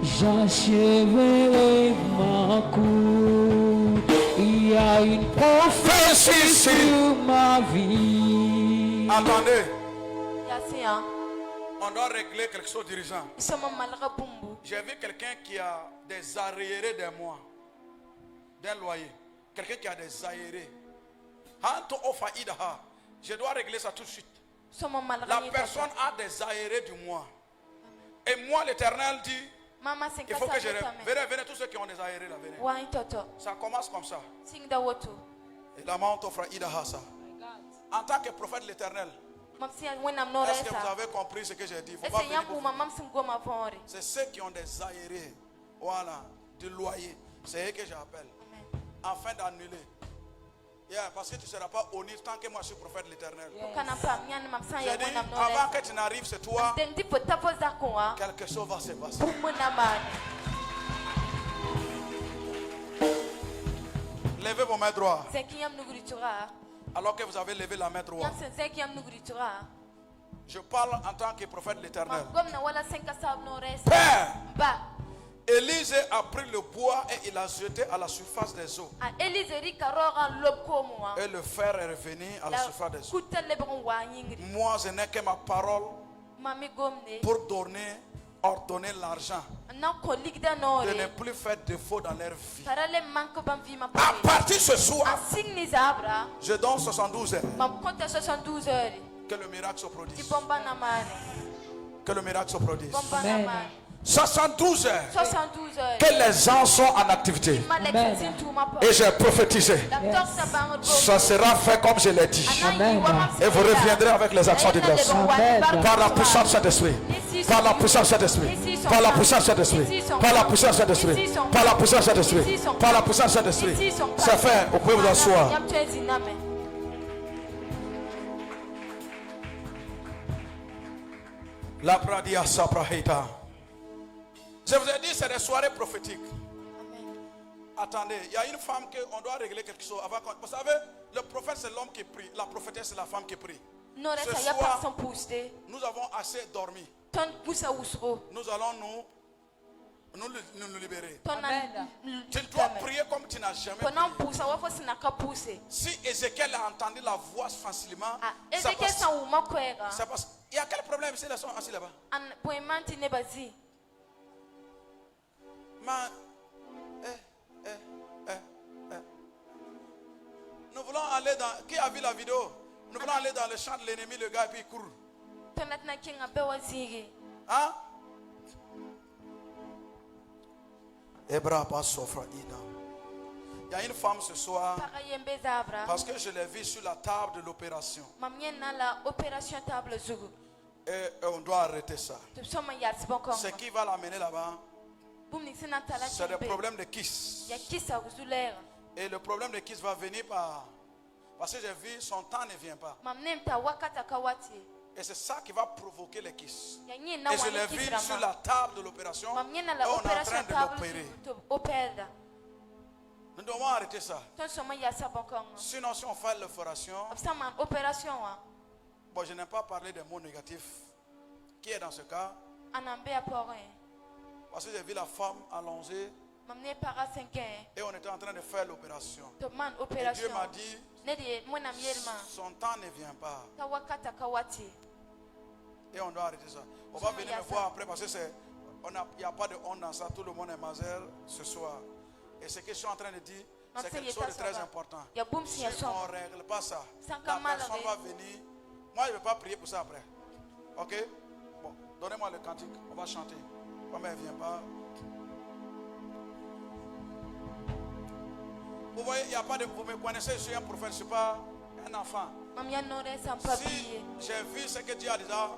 J'achèverai ma cour. Il y a une prophétie sur ma vie. Attendez. On doit régler quelque chose d'urgent. J'ai vu quelqu'un qui a des arriérés des mois d'un loyer. Quelqu'un qui a des arriérés. Je dois régler ça tout de suite. La personne a des arriérés du mois. Et moi, l'Éternel dit, il faut que je... Venez tous ceux qui ont des arriérés là, venez. Ça commence comme ça. Et la main t'offre Idahasa. En tant que prophète de l'Éternel, est-ce que vous avez compris ce que j'ai dit? C'est ceux qui ont des arriérés, voilà, du loyer. C'est eux que j'appelle. Afin d'annuler. Yeah, parce que tu ne seras pas honnête tant que moi je suis prophète de l'Éternel. J'ai dit, avant que tu n'arrives, c'est toi. Quelque chose va se passer. Levez vos mains droites. Alors que vous avez levé la main droite. Je parle en tant que prophète de l'Éternel. Père, Élisée a pris le bois et il a jeté à la surface des eaux. Et le fer est revenu à la surface des eaux. Moi, je n'ai que ma parole pour ordonner l'argent. De ne plus faire défaut dans leur vie. À partir de ce soir, je donne 72 heures. Que le miracle se produise. Que le miracle se produise. 72 heures. Que les gens sont en activité. Et j'ai prophétisé. Ça sera fait comme je l'ai dit. Et vous reviendrez avec les actions de grâce. Par la puissance de cet esprit. Par la puissance de cet esprit. Par la puissance de cet esprit. Par la puissance de cet esprit. Par la puissance de cet esprit. Par la puissance de cet esprit. C'est fait. Vous pouvez vous asseoir. La pradia saprahita. Je vous ai dit, c'est des soirées prophétiques. Attendez, il y a une femme qu'on doit régler quelque chose avant. Vous savez, le prophète c'est l'homme qui prie, la prophétesse c'est la femme qui prie. Ce soir, nous avons assez dormi. Nous allons nous libérer. Tu dois prier comme tu n'as jamais prié. Si Ézéchiel a entendu la voix facilement, c'est parce qu'il y a quel problème ici, ils sont assis là-bas? Nous voulons aller dans... Qui a vu la vidéo? Nous voulons aller dans le champ de l'ennemi, le gars, et puis il court. Hein? Il y a une femme ce soir, parce que je l'ai vue sur la table de l'opération. Et on doit arrêter ça. Ce qui va l'amener là-bas, c'est le problème de kiss. Et le problème de kiss va venir parce que j'ai vu son temps ne vient pas. Et c'est ça qui va provoquer les kiss. Et je l'ai vu sur la table de l'opération. Et on est en train de l'opérer. Nous devons arrêter ça. Sinon, si on fait l'opération, bon, je n'ai pas parlé des mots négatifs. Qui est dans ce cas? Parce que j'ai vu la femme allongée. Et on était en train de faire l'opération. Et Dieu m'a dit, son temps ne vient pas. Et on doit arrêter ça. On va venir me voir après parce que il n'y a pas de honte dans ça. Tout le monde est mazel ce soir. Et ce que je suis en train de dire, c'est quelque chose de très important. Si on ne règle pas ça, la personne va venir. Moi, je ne vais pas prier pour ça après. Ok? Bon, donnez-moi le cantique. On va chanter. Comme elle ne vient pas. Vous voyez, il n'y a pas de... Vous me connaissez, je suis un prophète, je ne suis pas un enfant. Si j'ai vu ce que Dieu a déjà,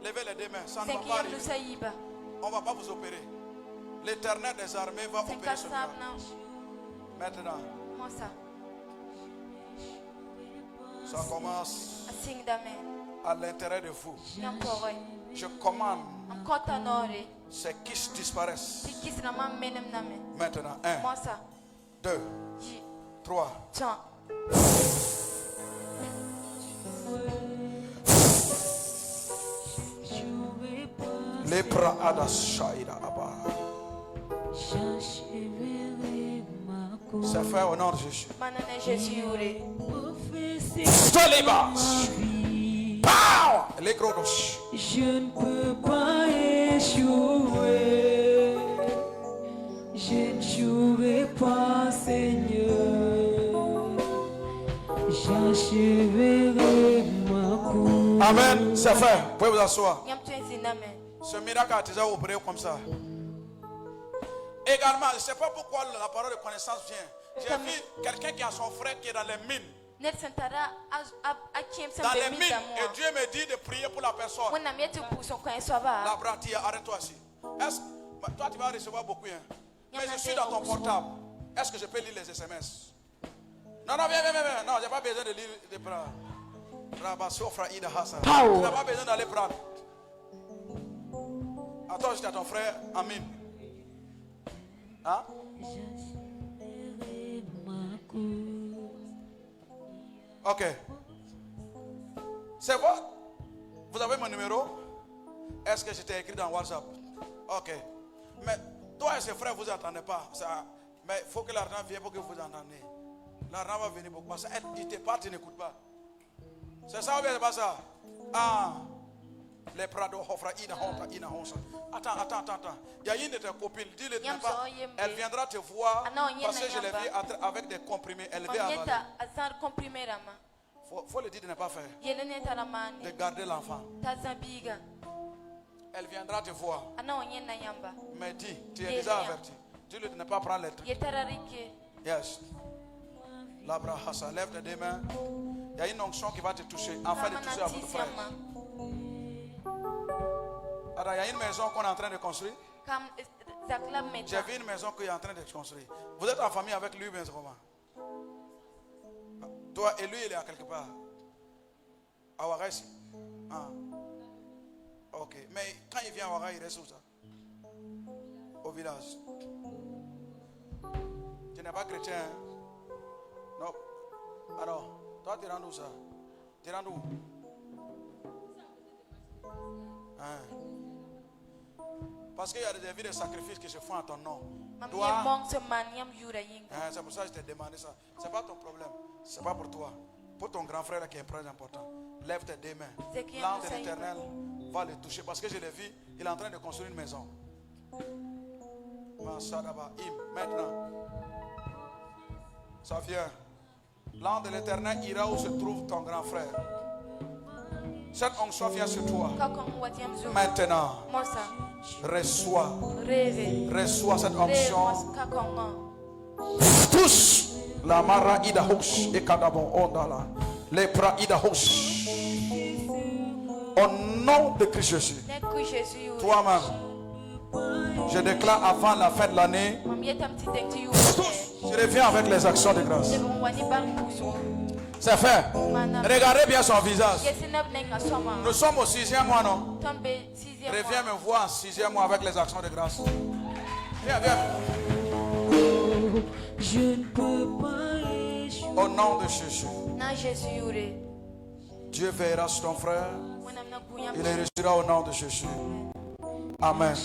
levez les deux mains, ça ne va pas arriver. On ne va pas vous opérer. L'Éternel des armées va opérer ce miracle. Maintenant, ça commence à l'intérieur de vous. Je commande ces kisses disparaissent. Maintenant, 1, 2, 3. Lepra adashaira aba. Ça fait au nom de Jésus. Power. Les gros roches. Je ne peux pas échouer. Je ne jouerai pas, Seigneur. J'achèverai ma course. Amen. C'est fait. Vous pouvez vous asseoir. Ce miracle a déjà opéré comme ça. Également, je ne sais pas pourquoi la parole de connaissance vient. J'ai vu quelqu'un qui a son frère qui est dans les mines. Dans les mines. Et Dieu me dit de prier pour la personne. La bratia, arrête-toi ici. Toi, tu vas recevoir beaucoup. Hein? Mais je suis dans ton portable. Est-ce que je peux lire les SMS? Non, viens. Non, je n'ai pas besoin de lire les bras. Tu n'as pas besoin d'aller prendre. Attends, j'étais à ton frère. Amen. Hein? Ok. C'est quoi? Vous avez mon numéro? Est-ce que j'étais écrit dans WhatsApp? Ok. Mais toi et ses frères, vous n'entendez pas. Ça, mais il faut que l'argent vienne pour que vous entendiez. L'argent va venir beaucoup. Parce qu'elle dit, tu n'écoutes pas. C'est ça ou bien c'est pas ça? Ah. Les Prado Hofra Ina Honsa. Attends. Il y a une de tes copines, dis-le pas. Elle viendra te voir parce que je l'ai vu avec des comprimés. Elle vient avaler. Faut le dire de ne pas faire. De garder l'enfant. Elle viendra te voir. Mais dis, tu es déjà averti. Dis-le de ne pas prendre les trucs. Yes. L'Abrahasa, lève tes deux mains. Il y a une onction qui va te toucher. Enfin de toucher à votre frère. Alors, il y a une maison qu'on est en train de construire. J'ai vu une maison qu'il est en train de construire. Vous êtes en famille avec lui, mais comment? Toi et lui, il est à quelque part. À Ouaga ici. Ah. Ok. Mais quand il vient à Ouaga, il reste où ça? Au village. Tu n'es pas chrétien? Hein? Non. Alors, toi, tu es rendu où ça? Tu es rendu où? Hein? Parce qu'il y a des vies de sacrifices qui se font à ton nom. C'est pour ça que je t'ai demandé ça. Ce n'est pas ton problème. Ce n'est pas pour toi. Pour ton grand frère qui est très important. Lève tes deux mains. L'ange de l'Éternel va le toucher. Parce que je l'ai vu, il est en train de construire une maison. Maintenant, ça vient. L'ange de l'Éternel ira où se trouve ton grand frère. Cette onction vient sur toi. Maintenant, reçois cette onction. Tous la mara ida hosh et kadabon ondala. Les bras ida hosh. Au nom de Christ Jésus. Toi-même, je déclare avant la fin de l'année. Je reviens avec les actions de grâce. C'est fait. Regardez bien son visage. Nous sommes au 6e mois, non? Reviens me voir en 6e mois avec les actions de grâce. Viens. Je ne peux pas échouer. Au nom de Jésus. Dieu veillera sur ton frère. Il réussira au nom de Jésus. Amen.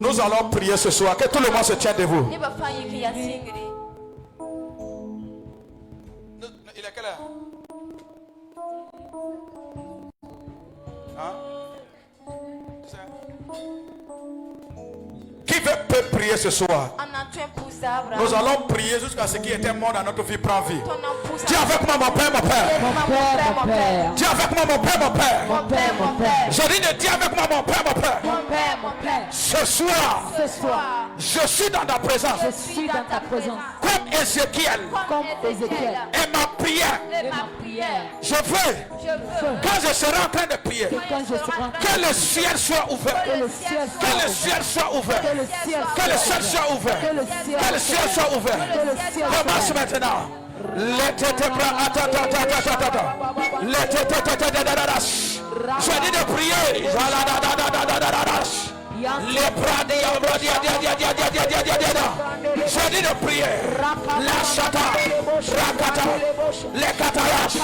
Nous allons prier ce soir. Que tout le monde se tienne debout. Il est quelle heure? Hein? Qui peut prier ce soir? Nous allons prier jusqu'à ce qui était mort dans notre vie prend vie. Dis avec moi mon Père, mon Père. Dis avec moi mon Père, mon Père. Je dis de dire avec moi mon Père, mon Père. Ce soir, je suis dans ta présence. Comme Ézéchiel. Et ma prière. Je veux, quand je serai en train de prier, que le ciel soit ouvert. Que le ciel soit ouvert. Que le ciel soit ouvert. Que le ciel soit ouvert. Commence maintenant. Je dis de prier. Les bras de je dis de prier. La chata, rakata, les katayash,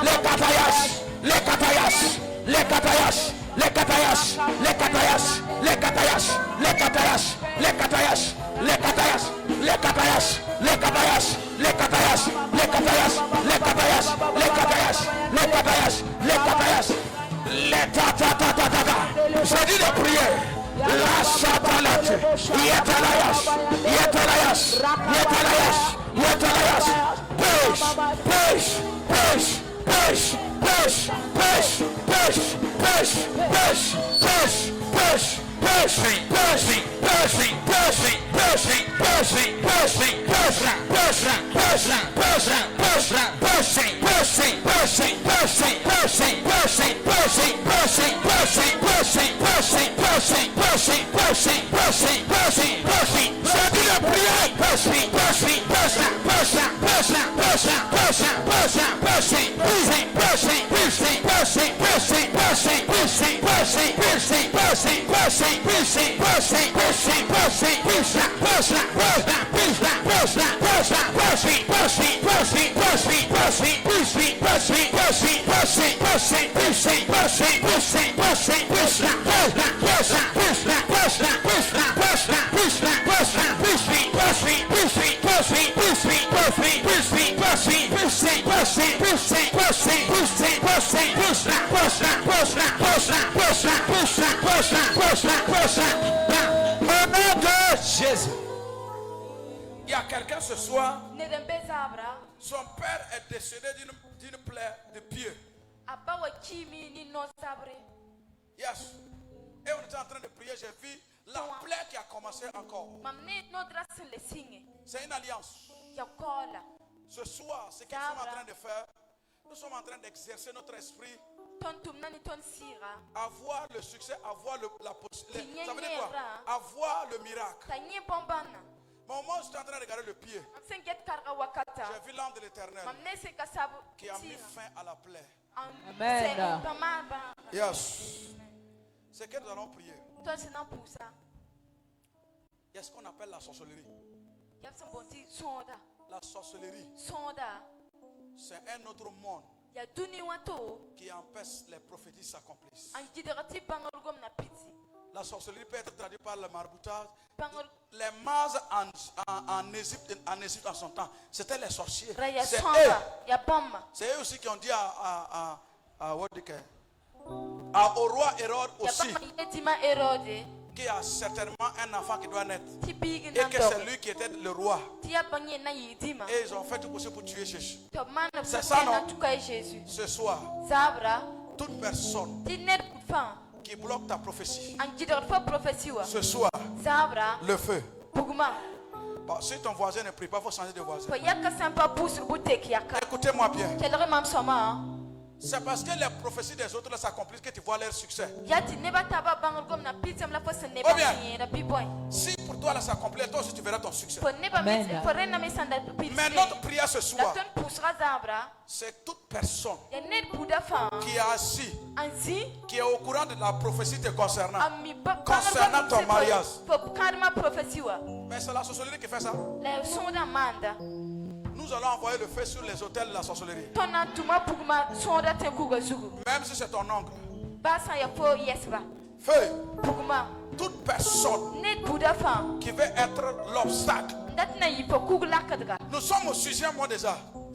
les katayash, les katayash, les katayash, les katayash, les katayash, les katayash, les katayash, les katayash, les katayash, les katayash, les katayash, les katayash, les katayash, les katayash, les katayash, les katayash, les katayash, les tata. Je dis de prier. La chatalate, yetalayash, Jésus. Il y a quelqu'un ce soir, son père est décédé d'une plaie de pied. Yes. Et on était en train de prier, j'ai vu la plaie qui a commencé encore. C'est une alliance. Ce soir, ce qu'ils sont en train de faire, nous sommes en train d'exercer notre esprit à voir le succès, à voir la possibilité. Ça veut dire quoi? À voir le miracle. Mais au moment où j'étais en train de regarder le pied, j'ai vu l'ange de l'Éternel qui a mis fin à la plaie. Amen. Yes. C'est que nous allons prier. Il y a ce qu'on appelle la sorcellerie. La sorcellerie, c'est un autre monde qui empêche les prophéties s'accomplissent. La sorcellerie peut être traduite par le maraboutage. Les mazes en Égypte en son temps, c'était les sorciers. C'est eux aussi qui ont dit au roi Hérode aussi qu'il y a certainement un enfant qui doit naître et que c'est lui qui était le roi. Et ils ont fait tout possible pour tuer Jésus. C'est ça, non? Ce soir, toute personne qui bloque ta prophétie, ce soir, le feu. Bon, si ton voisin ne prie pas, il faut changer de voisin. Écoutez-moi bien. C'est parce que les prophéties des autres s'accomplissent que tu vois leur succès. Ou bien, si pour toi là s'accomplit, toi aussi tu verras ton succès. Mais notre prière ce soir, c'est toute personne qui est assis, qui est au courant de la prophétie te concernant ton mariage. Mais c'est la sorcellerie qui fait ça. Nous allons envoyer le feu sur les hôtels de la sorcellerie. Même si c'est ton oncle. Feu. Toute personne qui veut être l'obstacle. Nous sommes au 6e mois déjà. Bon,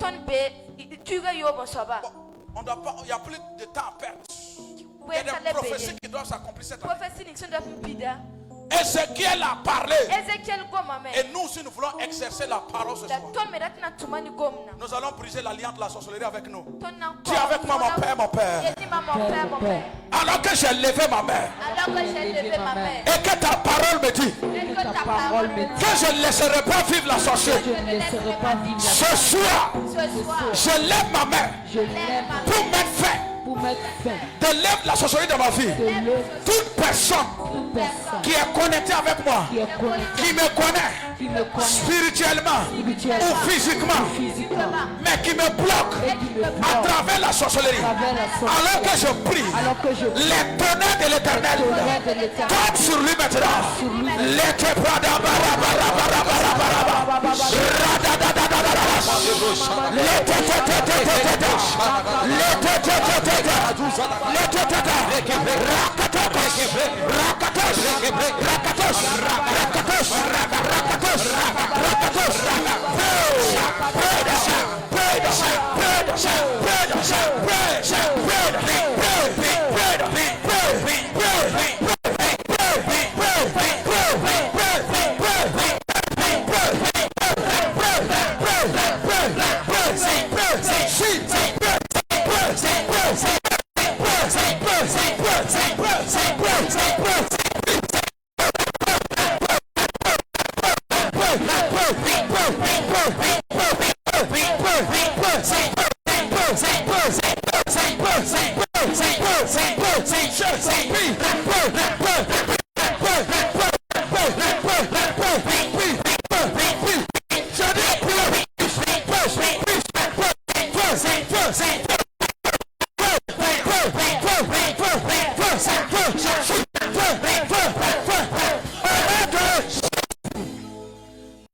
on doit pas, il n'y a plus de temps à perdre. Il y a des prophéties qui doivent s'accomplir cette année. Ézéchiel a parlé. Et nous aussi nous voulons exercer la parole ce soir. Nous allons briser l'alliance de la sorcellerie avec nous. Dis avec moi mon père, mon père. Alors que j'ai levé ma main. Et que ta parole me dit que je ne laisserai pas vivre la sorcellerie. Ce soir, je lève ma main pour mettre fin. De lève la sorcellerie de ma vie. Toute personne qui est connectée avec moi, qui me connaît spirituellement ou physiquement, mais qui me bloque à travers la sorcellerie, alors que je prie, les tonnerres de l'Éternel tombent sur lui maintenant.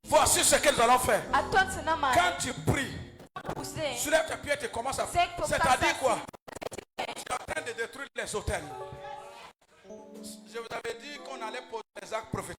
Voici ce que nous allons faire. Quand tu pries, soulève tes pieds et commence à faire. C'est-à-dire quoi? Tu es en train de détruire les hôtels. Je vous avais dit qu'on allait poser des actes prophétiques.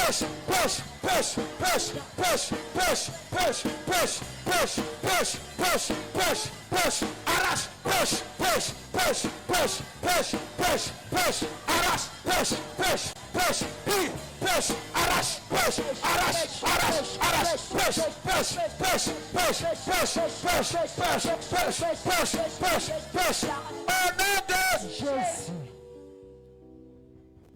push, push, push, push, push, push, push, push, push, push, push, push, push, arrache, push, push, push, push, push, push, push, arrache, push, push, push, push, arrache, push, arrache, arrache, arrache, push, push, push, push, push, push, push, push, push, push, push. Au nom de Jésus.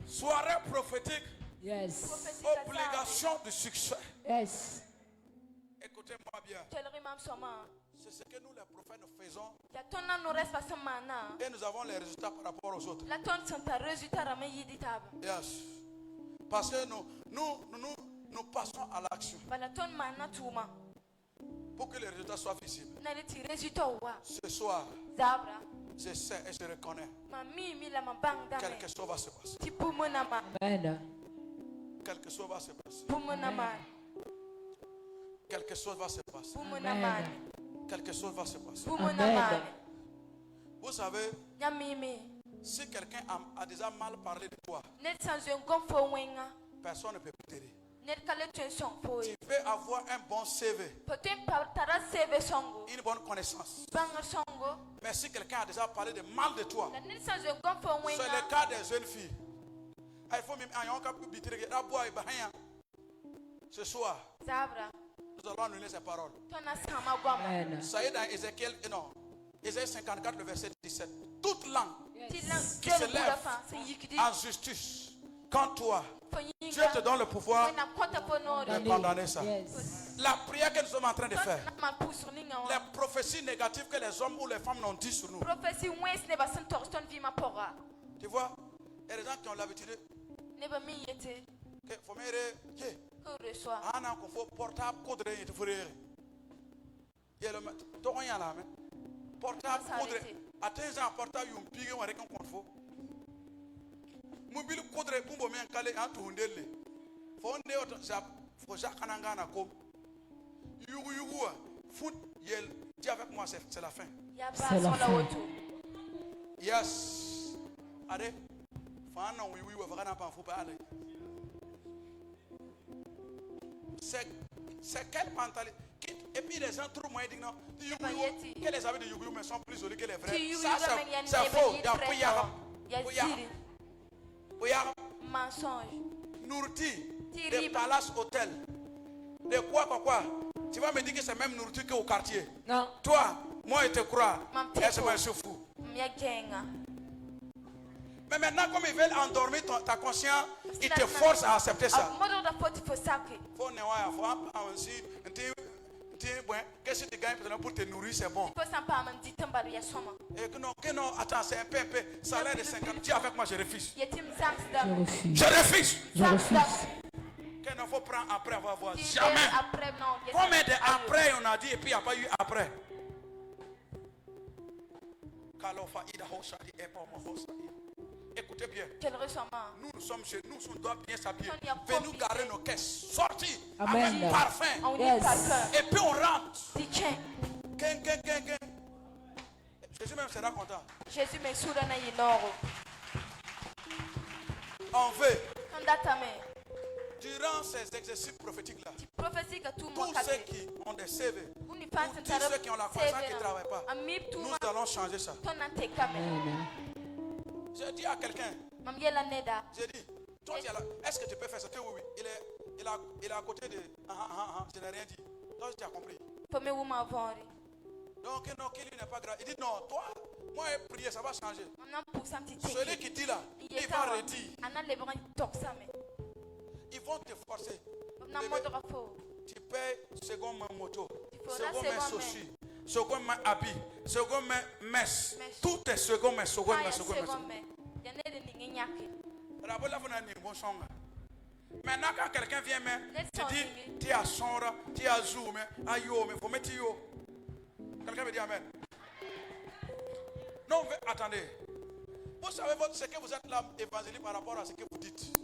Soirée prophétique. Yes. Obligation de succès. Yes. Écoutez-moi bien. C'est ce que nous les prophètes nous faisons. Et nous avons les résultats par rapport aux autres. Yes. Parce que nous passons à l'action. Pour que les résultats soient visibles. Ce soir, je sais et je reconnais. Quelque chose va se passer. Amen. Quelque chose va se passer. Quelque chose va se passer. Amen. Quelque chose va se passer. Amen. Vous savez, si quelqu'un a déjà mal parlé de toi, personne ne peut t'aider. Tu peux avoir un bon CV, une bonne connaissance. Mais si quelqu'un a déjà parlé de mal de toi, c'est le cas des jeunes filles. Il faut même ce soir, nous allons annuler ces paroles. Ça y est dans Ézéchiel, non, Ésaïe 54, le verset 17. Toute langue qui se lève en justice quand toi, Dieu te donne le pouvoir de condamner ça. La prière que nous sommes en train de faire, les prophéties négatives que les hommes ou les femmes n'ont dit sur nous. Tu vois, il y a des gens qui ont l'habitude que faut portable coudre et portable coudre atteint portable yum pige wa rek on fo mobile coudre bumbo men kale en toundele fo ne auto sa fo jakana ngana ko yugu foot yel dis avec moi c'est la fin. C'est la fin. Yes. Allez. Fana oui va kana pas fou pas aller. C'est quelle mentalité? Et puis les gens trouvent moyen dignement. Que les amis de Yugu sont plus jolis que les vrais. Ça c'est faux. Il y a mensonge. Nourti, des palaces, hôtels. De quoi? Tu vas me dire que c'est même nourriture qu'au quartier. Non. Toi, moi je te crois. Est-ce que je suis fou? Mais maintenant, comme ils veulent endormir ta conscience, ils te forcent à accepter ça. Qu'est-ce que tu gagnes pour te nourrir, c'est bon. Et que non, attends, c'est un peu, salaire de 50. Dis avec moi, je refuse. Je refuse. Qu'il ne faut prendre après avoir voir. Jamais. Combien d'après on a dit et puis il n'y a pas eu après. Écoutez bien. Nous sommes chez nous, on doit bien s'habiller. Venez nous garer nos caisses. Sortir avec parfum. Et puis on rentre. Jésus même sera content. On veut. Durant ces exercices prophétiques-là, tous ceux qui ont des CV, tous ceux qui ont la croissance qui ne travaillent pas, nous allons changer ça. J'ai dit à quelqu'un, j'ai dit, toi, est-ce que tu peux faire ça? Oui. Il est à côté de... je n'ai rien dit. Toi, tu as compris. Donc, non, qu'il n'est pas grave. Il dit, non, toi, moi, prier, ça va changer. Celui qui dit là, il va redire. Ils vont te forcer. Tu payes second main moto, second main soci, second main habit, second main messe. Tout est second main, second main. Maintenant, quand quelqu'un vient, tu dis, tu es à Sonra, tu es à Zoom, à Yo, mais il faut mettre Yo. Quelqu'un me dit Amen. Non, attendez. Vous savez ce que vous êtes là, évangélique, par rapport à ce que vous dites. Oh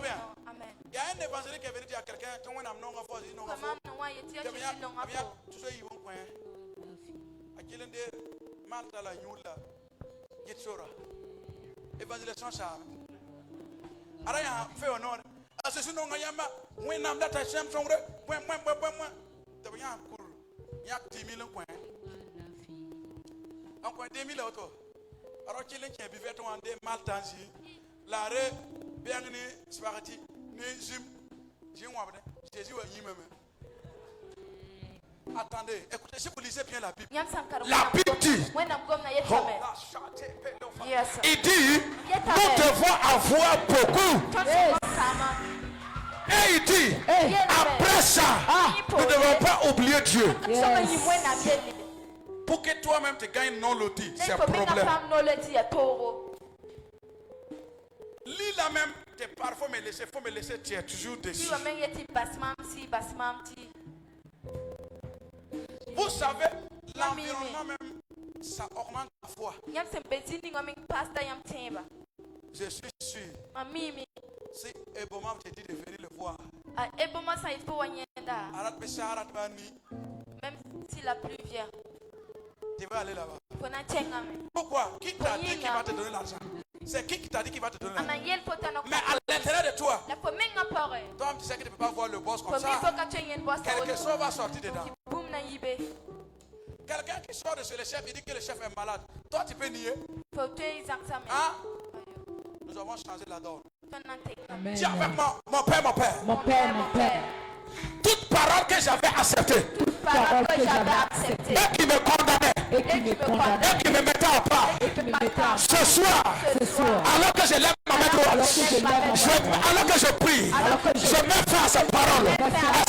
bien. Il y a un évangélique qui est venu dire à quelqu'un, évangélisation ça. Alors il a fait honneur. assassin non ngayama when am that I sham songre when the yan cool yak 10 million coin encore 2 millions auto alors qu'il est qui vivait en des maltanzi la re bien ni spaghetti ni jim jimwabne Jésus wa yimeme. Attendez, écoutez, si vous lisez bien la Bible, la Bible dit, il dit, nous devons avoir beaucoup. Et il dit, après ça, nous ne devons pas oublier Dieu. Pour que toi-même te gagnes non loti, c'est un problème. Lis la même, parfois faut me laisser, tu es toujours dessus. Vous savez, l'environnement même, ça augmente la foi. Je suis sûr. Si Eboma te dit de venir le voir, même si la pluie vient, tu vas aller là-bas. Pourquoi? Qui t'a dit qu'il va te donner l'argent? C'est qui t'a dit qu'il va te donner l'argent? Mais à l'intérieur de toi, toi tu sais que tu ne peux pas voir le boss comme ça. Quelque chose va sortir dedans. Quelqu'un qui sort de chez le chef, il dit que le chef est malade. Toi tu peux nier. Hein? Nous avons changé la donne. Dis avec moi, mon père, mon père. Mon père, mon père. Toute parole que j'avais acceptée, et qui me condamnait, et qui me mettait en part, ce soir, alors que je lève ma main droite, alors que je prie, je mets fin à ces paroles, à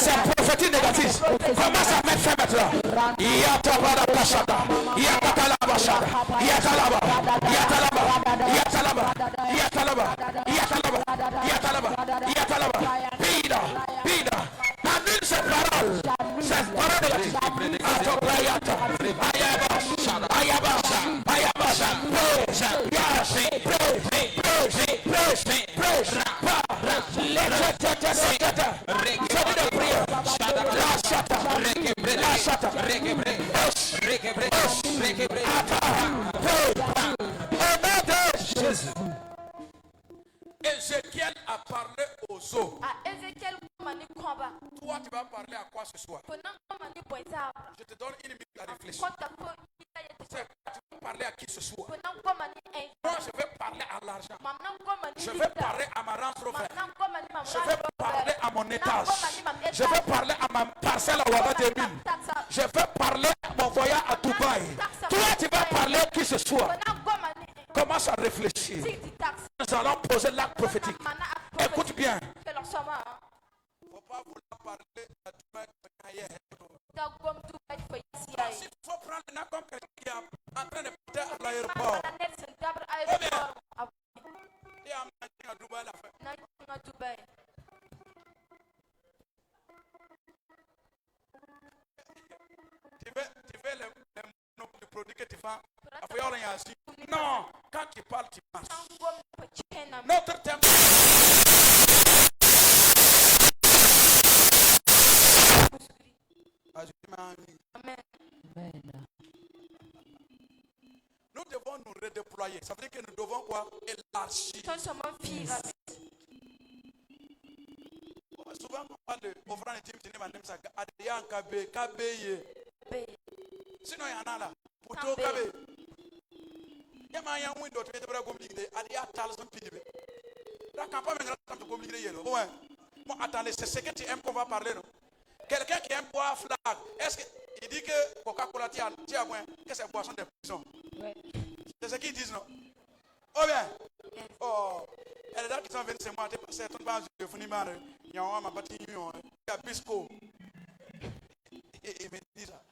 ces prophéties négatives. Commence à mettre fin maintenant. Yatabara Bashada, Yatatala Bashada, Yatalaba, Yatalaba, Yatalaba, Yatalaba, Yatalaba, Yatalaba, Yatalaba, Pida, Pida. Annule ces paroles négatives. Atobrayata, Ayabasha, Ayabasha, Ayabasha, Ézéchiel a parlé aux eaux. Toi, tu vas parler à quoi ce soir? Je te donne une minute à réfléchir. Tu vas parler à qui ce soir? Moi, je vais parler à l'argent. Je vais parler à ma rente trop faible. Je vais parler à mon étage. Je vais parler à ma parcelle à Ouaba 2000. Je vais parler à mon voyage à Dubaï. Toi, tu vas parler à qui ce soir? Commence à réfléchir. Nous allons poser l'acte prophétique. Écoute bien. Il ne faut pas vouloir parler à Dubaï. Il faut prendre un comme quelqu'un qui est en train de partir à l'aéroport. Et à Dubaï, la fin. Tu veux le produit que tu vends? Non, quand tu parles, tu marches. Notre thème. Amen. Nous devons nous redéployer. Ça veut dire que nous devons quoi? Élargir. Souvent, on parle de offrande intime, sinon, il y en a là. Pour tout Kabé. Il y a un window qui est très compliqué. Il y a un pilier. La campagne est très compliquée. Ouais. Bon, attendez, c'est ce que tu aimes qu'on va parler, non? Quelqu'un qui aime boire flag, est-ce qu'il dit que Coca-Cola, tu as moins que c'est boisson de prison? Oui. C'est ce qu'ils disent, non? Oh bien. Oh. Il y a des gens qui sont venus chez moi, c'est tout le monde de Funimar. Il y a un homme à bâtir, il y a Bisco. Et me dit ça.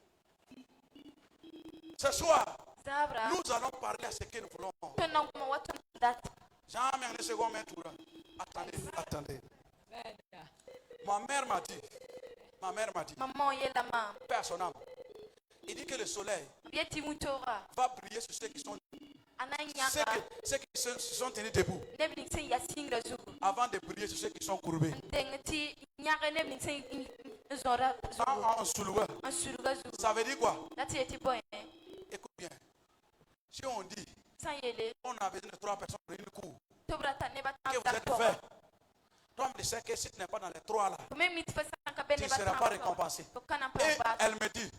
Ce soir, nous allons parler à ce que nous voulons. Jamais un second tour. Attendez. Ma mère m'a dit, Père son âme, il dit que le soleil va briller sur ceux qui sont tenus debout avant de briller sur ceux qui sont courbés. En souloué. Ça veut dire quoi? Écoute bien. Si on dit on a besoin de 3 personnes pour une cour, que vous êtes fait. Toi, me disais que si tu n'es pas dans les trois là, tu ne seras pas récompensé. Et elle me dit,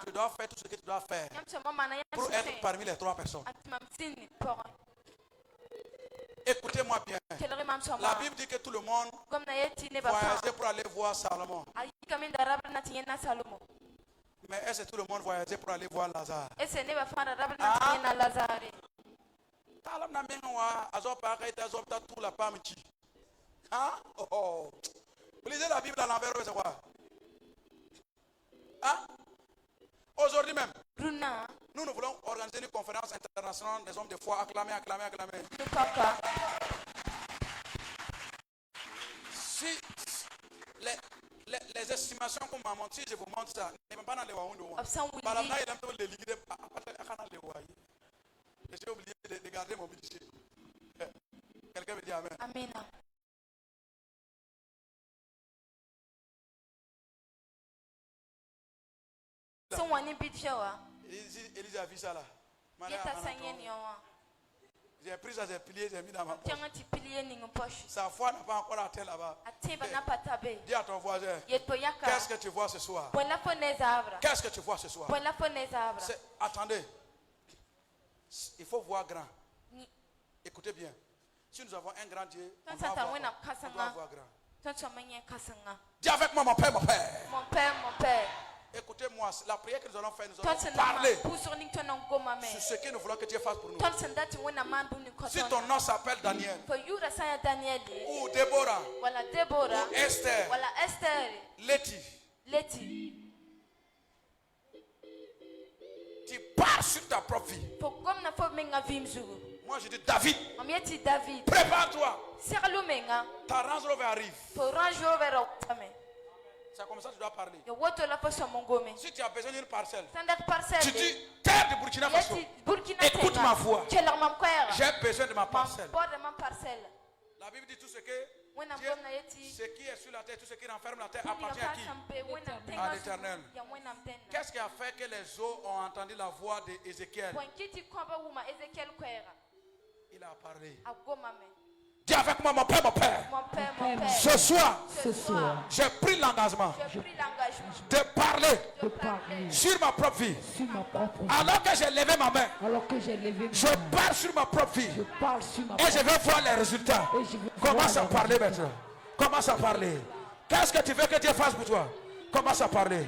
tu dois faire tout ce que tu dois faire pour être parmi les trois personnes. Écoutez-moi bien. La Bible dit que tout le monde voyageait pour aller voir Salomon. Mais est-ce que tout le monde voyageait pour aller voir Lazare? Vous lisez la Bible à l'envers, c'est quoi? Aujourd'hui même, nous voulons organiser une conférence internationale des hommes de foi. Acclamer. Si les estimations qu'on m'a montrées, si je vous montre ça, ne même pas dans les Waoundo. J'ai oublié de garder mon budget. Quelqu'un me dit Amen. Amen. Élise a vu ça là. J'ai pris ça, j'ai plié, j'ai mis dans ma poche. Sa foi n'a pas encore atteint là-bas. Dis à ton voisin, qu'est-ce que tu vois ce soir? Qu'est-ce que tu vois ce soir? Attendez, il faut voir grand. Écoutez bien, si nous avons un grand Dieu, on doit voir grand. Dis avec moi, mon Père, mon Père. Mon Père, mon Père. Écoutez-moi, la prière que nous allons faire, nous allons parler sur ce que nous voulons que Dieu fasse pour nous. Si ton nom s'appelle Daniel, ou Déborah, ou Esther, Letty, tu pars sur ta propre vie. Moi je dis David, prépare-toi. Ta Range Rover arrive. C'est comme ça que tu dois parler. Si tu as besoin d'une parcelle, tu dis terre de Burkina Faso, écoute ma voix. J'ai besoin de ma parcelle. La Bible dit tout ce que Dieu, ce qui est sur la terre, tout ce qui renferme la terre appartient à qui? À l'Éternel. Qu'est-ce qui a fait que les eaux ont entendu la voix d'Ézéchiel? Il a parlé. Dis avec moi, mon Père, mon Père. Ce soir, j'ai pris l'engagement de parler sur ma propre vie. Alors que j'ai levé ma main, je parle sur ma propre vie. Et je vais voir les résultats. Commence à parler maintenant. Commence à parler. Qu'est-ce que tu veux que Dieu fasse pour toi? Commence à parler.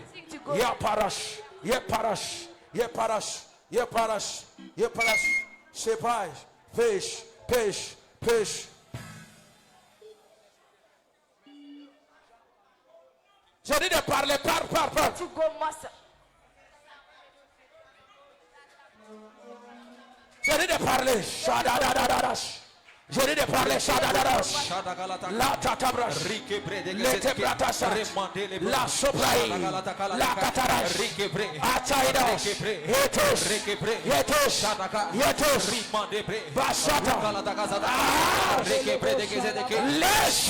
Ya parash, ya parash, ya parash, ya parash, ya parash. C'est pas pêche, pêche, pêche. J'ai dit de parler, parle. J'ai dit de parler. J'ai dit de parler. La tatabrash. Le tebratasa. La sobraï. La catarash. Ataïdash. Yetos. Basata. Lesh.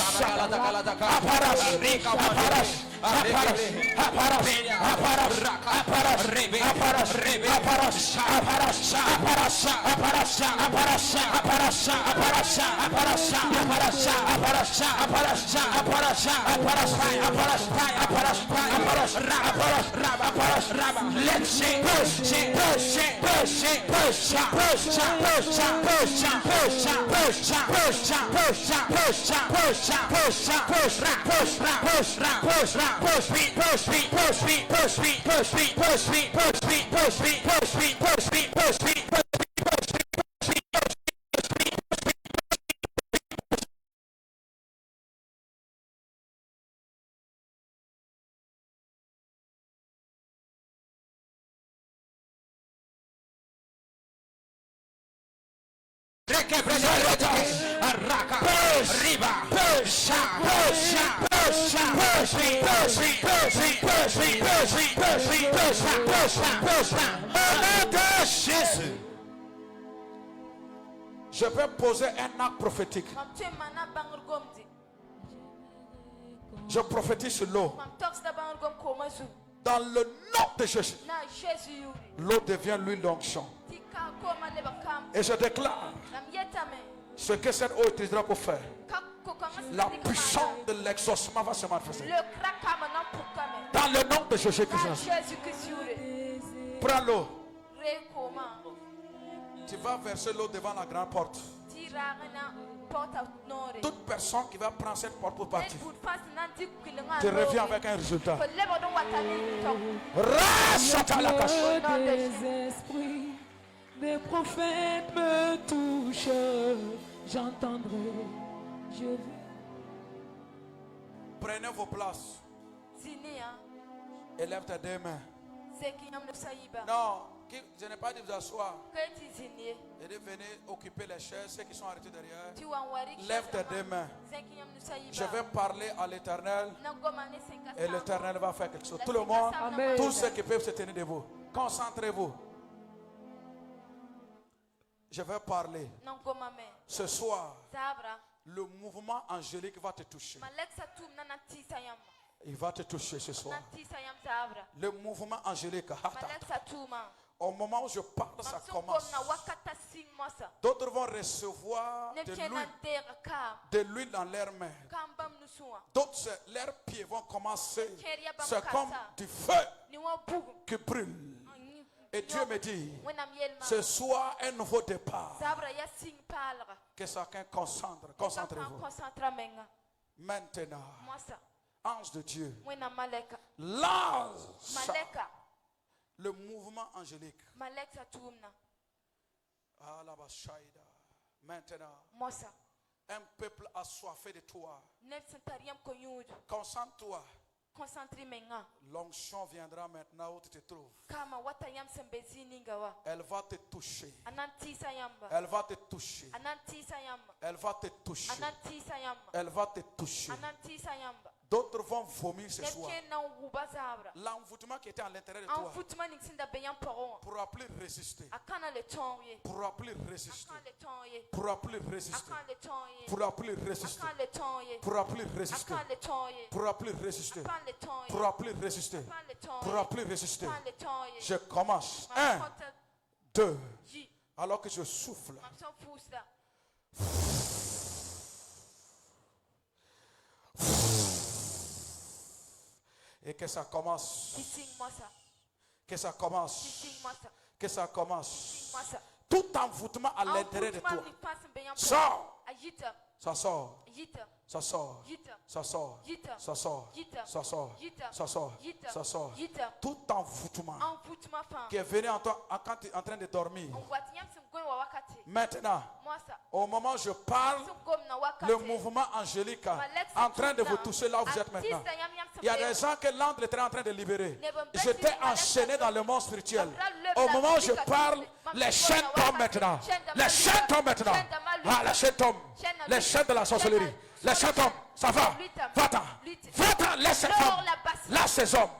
Je vais poser un acte prophétique. Je prophétise sur l'eau. Dans le nom de Jésus, l'eau devient l'huile d'onction. Et je déclare ce que cette eau utilisera pour faire. La puissance de l'exaucement va se manifester. Dans le nom de Jésus-Christ. Prends l'eau. Tu vas verser l'eau devant la grande porte. Toute personne qui va prendre cette porte pour partir, tu reviens avec un résultat. Des esprits, des prophètes me touchent. J'entendrai, je vais. Prenez vos places. Élève tes deux mains. Non, je n'ai pas dit vous asseoir. Et de venir occuper les chaises, ceux qui sont arrêtés derrière. Lève tes deux mains. Je vais parler à l'Éternel. Et l'Éternel va faire quelque chose. Tout le monde, tous ceux qui peuvent se tenir debout. Concentrez-vous. Je vais parler. Ce soir, le mouvement angélique va te toucher. Il va te toucher ce soir. Le mouvement angélique. Au moment où je parle, ça commence. D'autres vont recevoir de l'huile dans leurs mains. D'autres, leurs pieds vont commencer. C'est comme du feu qui brûle. Et Dieu me dit, ce soir, un nouveau départ. Que chacun concentrez-vous. Maintenant, ange de Dieu, lance le mouvement angélique. Maintenant, un peuple assoiffé de toi. Concentre-toi. L'onction viendra maintenant où tu te trouves. Elle va te toucher. Elle va te toucher. Elle va te toucher. Elle va te toucher. D'autres vont vomir ce soir. L'envoûtement qui était à l'intérieur de toi pourra plus résister. Pourra plus résister. Pourra plus résister. Pourra plus résister. Pourra plus résister. Pourra plus résister. Pourra plus résister. Pourra plus résister. Je commence. 1, 2. Alors que je souffle. Et que ça commence. Que ça commence. Que ça commence. Tout envoûtement à l'intérieur de toi. Sors. Ça sort. Ça sort. Ça sort. Ça sort. Ça sort. Ça sort. Ça sort. Tout envoûtement qui est venu en toi quand tu es en train de dormir. Maintenant, au moment où je parle, le mouvement angélique en train de vous toucher là où vous êtes maintenant. Il y a des gens que l'ange était en train de libérer. J'étais enchaîné dans le monde spirituel. Au moment où je parle, les chaînes tombent maintenant. Les chaînes tombent maintenant. Ah, les chaînes tombent. Les chaînes de la sorcellerie. Les chaînes tombent. Ça va. Va-t'en. Va-t'en. Laisse ces hommes. Laisse ces hommes.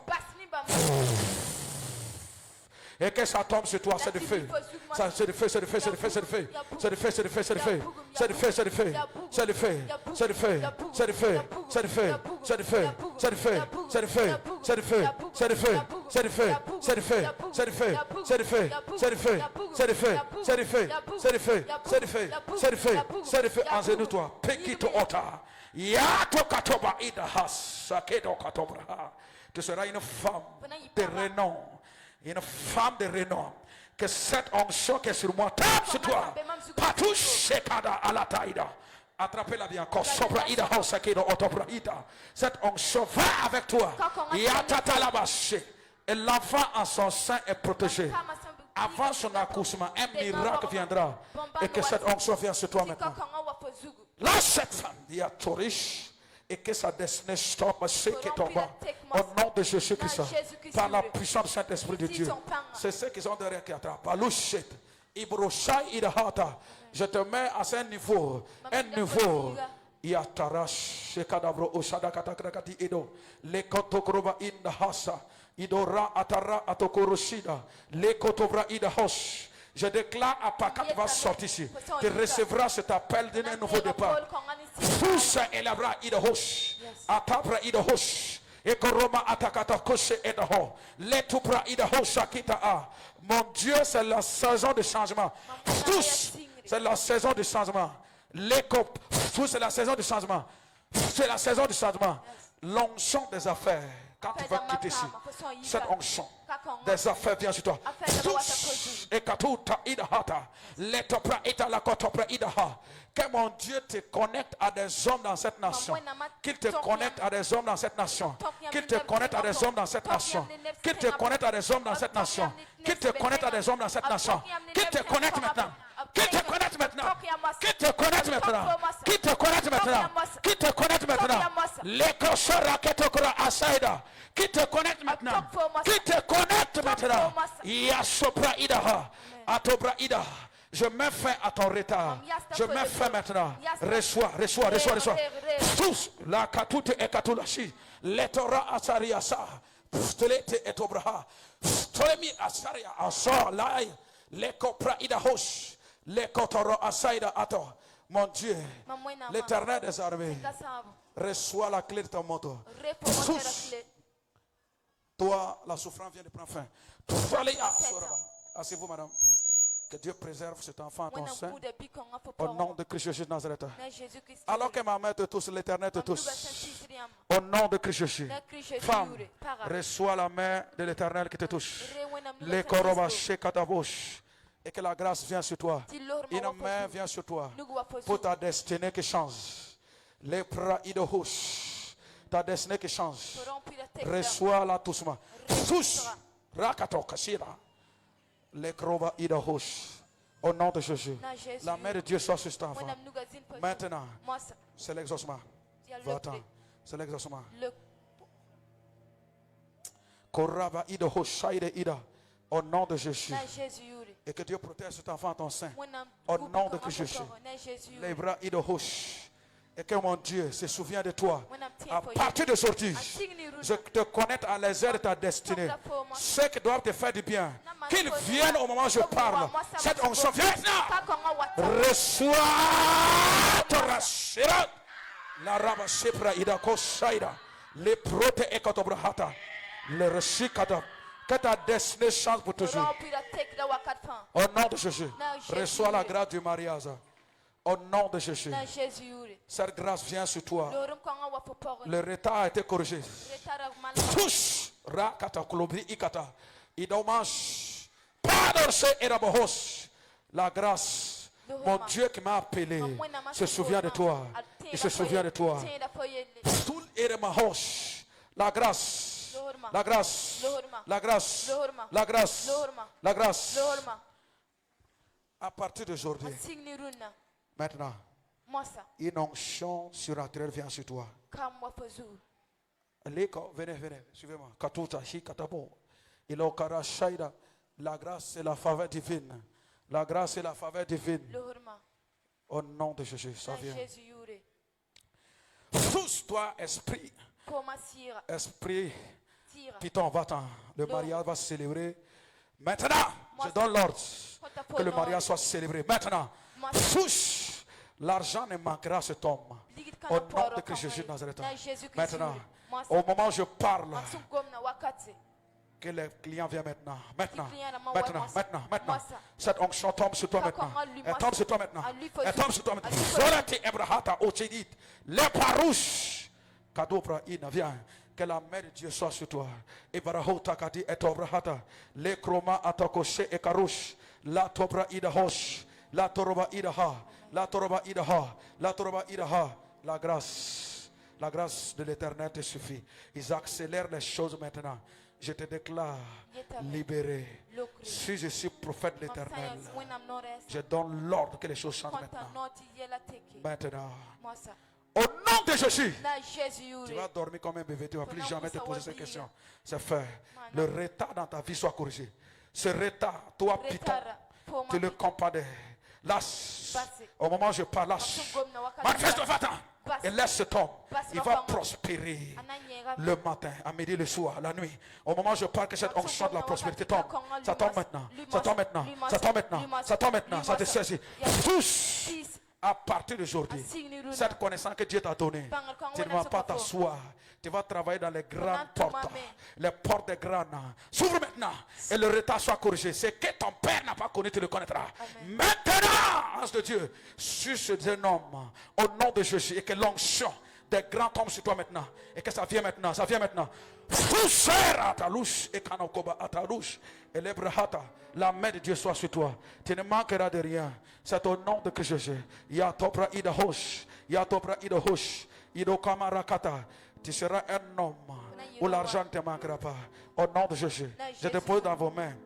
Et que ça tombe sur toi, c'est du feu. C'est du feu, c'est du feu, c'est du feu, c'est du feu. C'est du feu, c'est du feu, c'est du feu. C'est du feu, c'est du feu. C'est du feu, c'est du feu. C'est du feu, c'est du feu. C'est du feu, c'est du feu. C'est du feu, c'est du feu. C'est du feu, c'est du feu. C'est du feu, c'est du feu. C'est du feu, c'est du feu. C'est du feu, c'est du feu. C'est du feu, c'est du feu. C'est du feu, c'est du feu. Enzenou-toi. Pekito ota. Yato katoba ida has. Sakedo katobra. Tu seras une femme de renom. Une femme de renom. Que cette onction qui est sur moi tape sur toi. Partout shekada alataïda. Attrapez-la bien encore. Sobra ida hosakedo otobraïda. Cette onction va avec toi. Yatata labaché. Et l'enfant en son sein est protégé. Avant son accouchement, un miracle viendra. Et que cette onction vienne sur toi maintenant. Lâche cette femme. Il y a Torish. Et que sa destinée stoppe, c'est qui tombe au nom de Jésus-Christ, par la puissance du Saint-Esprit de Dieu. C'est ceux qui sont derrière qui attrapent. Je te mets à un niveau, Yatarash, Shekadabro, Oshadakatakrakati Edo, Lekotokroba in the Hasa, Idora Atara Atokoroshida, Lekotobra in the Hosh. Je déclare à part quand tu vas sortir ici, tu recevras cet appel d'un nouveau départ. Foussa elabra ida hosh, atabra ida hosh, ekoroma atakata koshe edaho, letupra ida hosha kita a. Mon Dieu, c'est la saison de changement. Tous, c'est la saison de changement. C'est la saison du changement. C'est la saison du changement. L'onction des affaires. Quand tu vas quitter ici, cette onction des affaires vient sur toi. Que mon Dieu te connecte à des hommes dans cette nation. Qu'il te connecte à des hommes dans cette nation. Qu'il te connecte à des hommes dans cette nation. Qu'il te connecte à des hommes dans cette nation. Qu'il te connecte à des hommes dans cette nation. Qu'il te connecte maintenant. Qu'il te connecte maintenant. Qu'il te connecte maintenant. Qu'il te connecte maintenant. Qu'il te connecte maintenant. L'écossora que te croit à Saïda. Qui te connecte maintenant. Qui te connecte maintenant. Yasopra Idaha. Atobra Ida. Je mets fin à ton retard. Je mets fin maintenant. Reçois. Tous la katute et katulashi. Letora asariasa. Stolete et obraha. Stolemi asaria. Asor lai. Lekopra Ida hosh. Lekotoro asaida ato. Mon Dieu, l'Éternel des armées, reçois la clé de ton moto. Tous. Toi, la souffrance vient de prendre fin. Asseyez-vous, madame. Que Dieu préserve cet enfant à ton sein. Au nom de Christ Jésus de Nazareth. Alors que ma mère te touche, l'Éternel te touche. Au nom de Christ Jésus. Femme, reçois la main de l'Éternel qui te touche. Les korobachés katabouche. Et que la grâce vienne sur toi. Une main vient sur toi. Pour ta destinée qui change. Les praïdohouch. Ta destinée qui change. Reçois la touchement. Touche. Rakato kasira. Les krova idohouch. Au nom de Jésus. La main de Dieu soit sur cet enfant. Maintenant. C'est l'exaucement. Va-t'en. C'est l'exaucement. Koraba idohouch. Shaide ida. Au nom de Jésus. Et que Dieu protège cet enfant à ton sein. Au nom de Jésus. Les bras idohouch. Et que mon Dieu se souvient de toi. À partir d'aujourd'hui, je te connecte à les aides de ta destinée. Ceux qui doivent te faire du bien. Qu'ils viennent au moment où je parle. Cette onction vient maintenant. Reçois ton rassurat. La raba sepra ida kosaida. Les prote ekotobrahata. Le reshikata. Que ta destinée change pour toujours. Au nom de Jésus. Reçois la grâce du mariage. Au nom de Jésus. Cette grâce vient sur toi. Le retard a été corrigé. Touche. Rakata kolobri ikata. Idomash. Padorse erabohos. La grâce. Mon Dieu qui m'a appelé se souvient de toi. Il se souvient de toi. Tout eremahos. La grâce. La grâce, la grâce, la grâce, la grâce. À partir d'aujourd'hui, maintenant, une onction surnaturelle vient sur toi. Venez, suivez-moi. La grâce et la faveur divine. La grâce et la faveur divine. Au nom de Jésus, ça vient. Pousse-toi, esprit. Esprit. Python, va-t'en. Le mariage va se célébrer. Maintenant, je donne l'ordre que le mariage soit célébré. Maintenant, touche. L'argent ne manquera à cet homme. Au nom de Christ Jésus de Nazareth. Maintenant, au moment où je parle, que les clients viennent maintenant. Maintenant. Cette onction tombe sur toi maintenant. Elle tombe sur toi maintenant. Elle tombe sur toi maintenant. Zorati Ebrahata Ochedit. Les parouches. Kadopra Ina, viens. Que la main de Dieu soit sur toi. Et barahota kadi etobrahata. Le kroma atokoshe et karouche. La tobra ida hosh. La toroba idaha. La toroba idaha. La toroba idaha. La grâce de l'Éternel te suffit. Ils accélèrent les choses maintenant. Je te déclare libéré. Si je suis prophète de l'Éternel, je donne l'ordre que les choses changent maintenant. Maintenant. Au nom de Jésus, tu vas dormir comme un bébé. Tu ne vas plus jamais te poser ces questions. C'est fait. Le retard dans ta vie soit corrigé. Ce retard, toi, Python, tu le compadais. Lâche. Au moment où je parle, lâche. Manifeste va-t'en. Et laisse cet homme. Il va prospérer le matin, à midi, le soir, la nuit. Au moment où je parle que cette onction de la prospérité tombe. Ça tombe maintenant. Ça tombe maintenant. Ça tombe maintenant. Ça tombe maintenant. Ça te saisit. Tous. À partir d'aujourd'hui, cette connaissance que Dieu t'a donnée, tu ne vas pas t'asseoir. Tu vas travailler dans les grandes portes. Les portes des grandes. S'ouvre maintenant. Et le retard soit corrigé. C'est que ton père n'a pas connu, tu le connaîtras. Amen. Maintenant, ange de Dieu, sur ce jeune homme, au nom de Jésus, et que l'onction des grands hommes sur toi maintenant. Et que ça vient maintenant. Ça vient maintenant. La main de Dieu soit sur toi. Tu ne manqueras de rien. C'est au nom de Jésus. Yatopra ida hosh. Yatopra ida hosh. Ido kamarakata. Tu seras un homme où l'argent ne te manquera pas. Au nom de Jésus. Je te pose dans vos mains.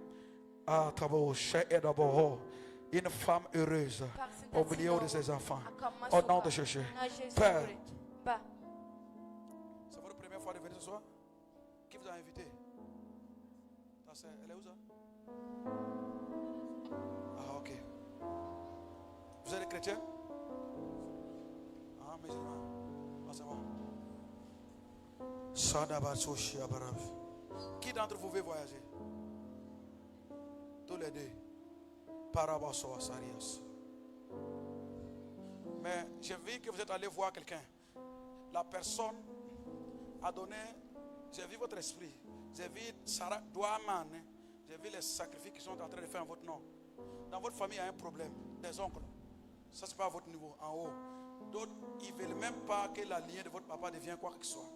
Une femme heureuse au milieu de ses enfants. Au nom de Jésus. Père. C'est votre première fois de venir ce soir? Qui vous a invité? Ta sœur, elle est où ça? Ah, ok. Vous êtes chrétien? Ah, musulman. Ah, c'est bon. Qui d'entre vous veut voyager? Tous les deux. Mais j'ai vu que vous êtes allé voir quelqu'un. La personne a donné, j'ai vu votre esprit, j'ai vu Sarah Douaman, j'ai vu les sacrifices qui sont en train de faire en votre nom. Dans votre famille, il y a un problème, des oncles. Ça, c'est pas à votre niveau, en haut. D'autres, ils ne veulent même pas que la lignée de votre papa devienne quoi que ce soit.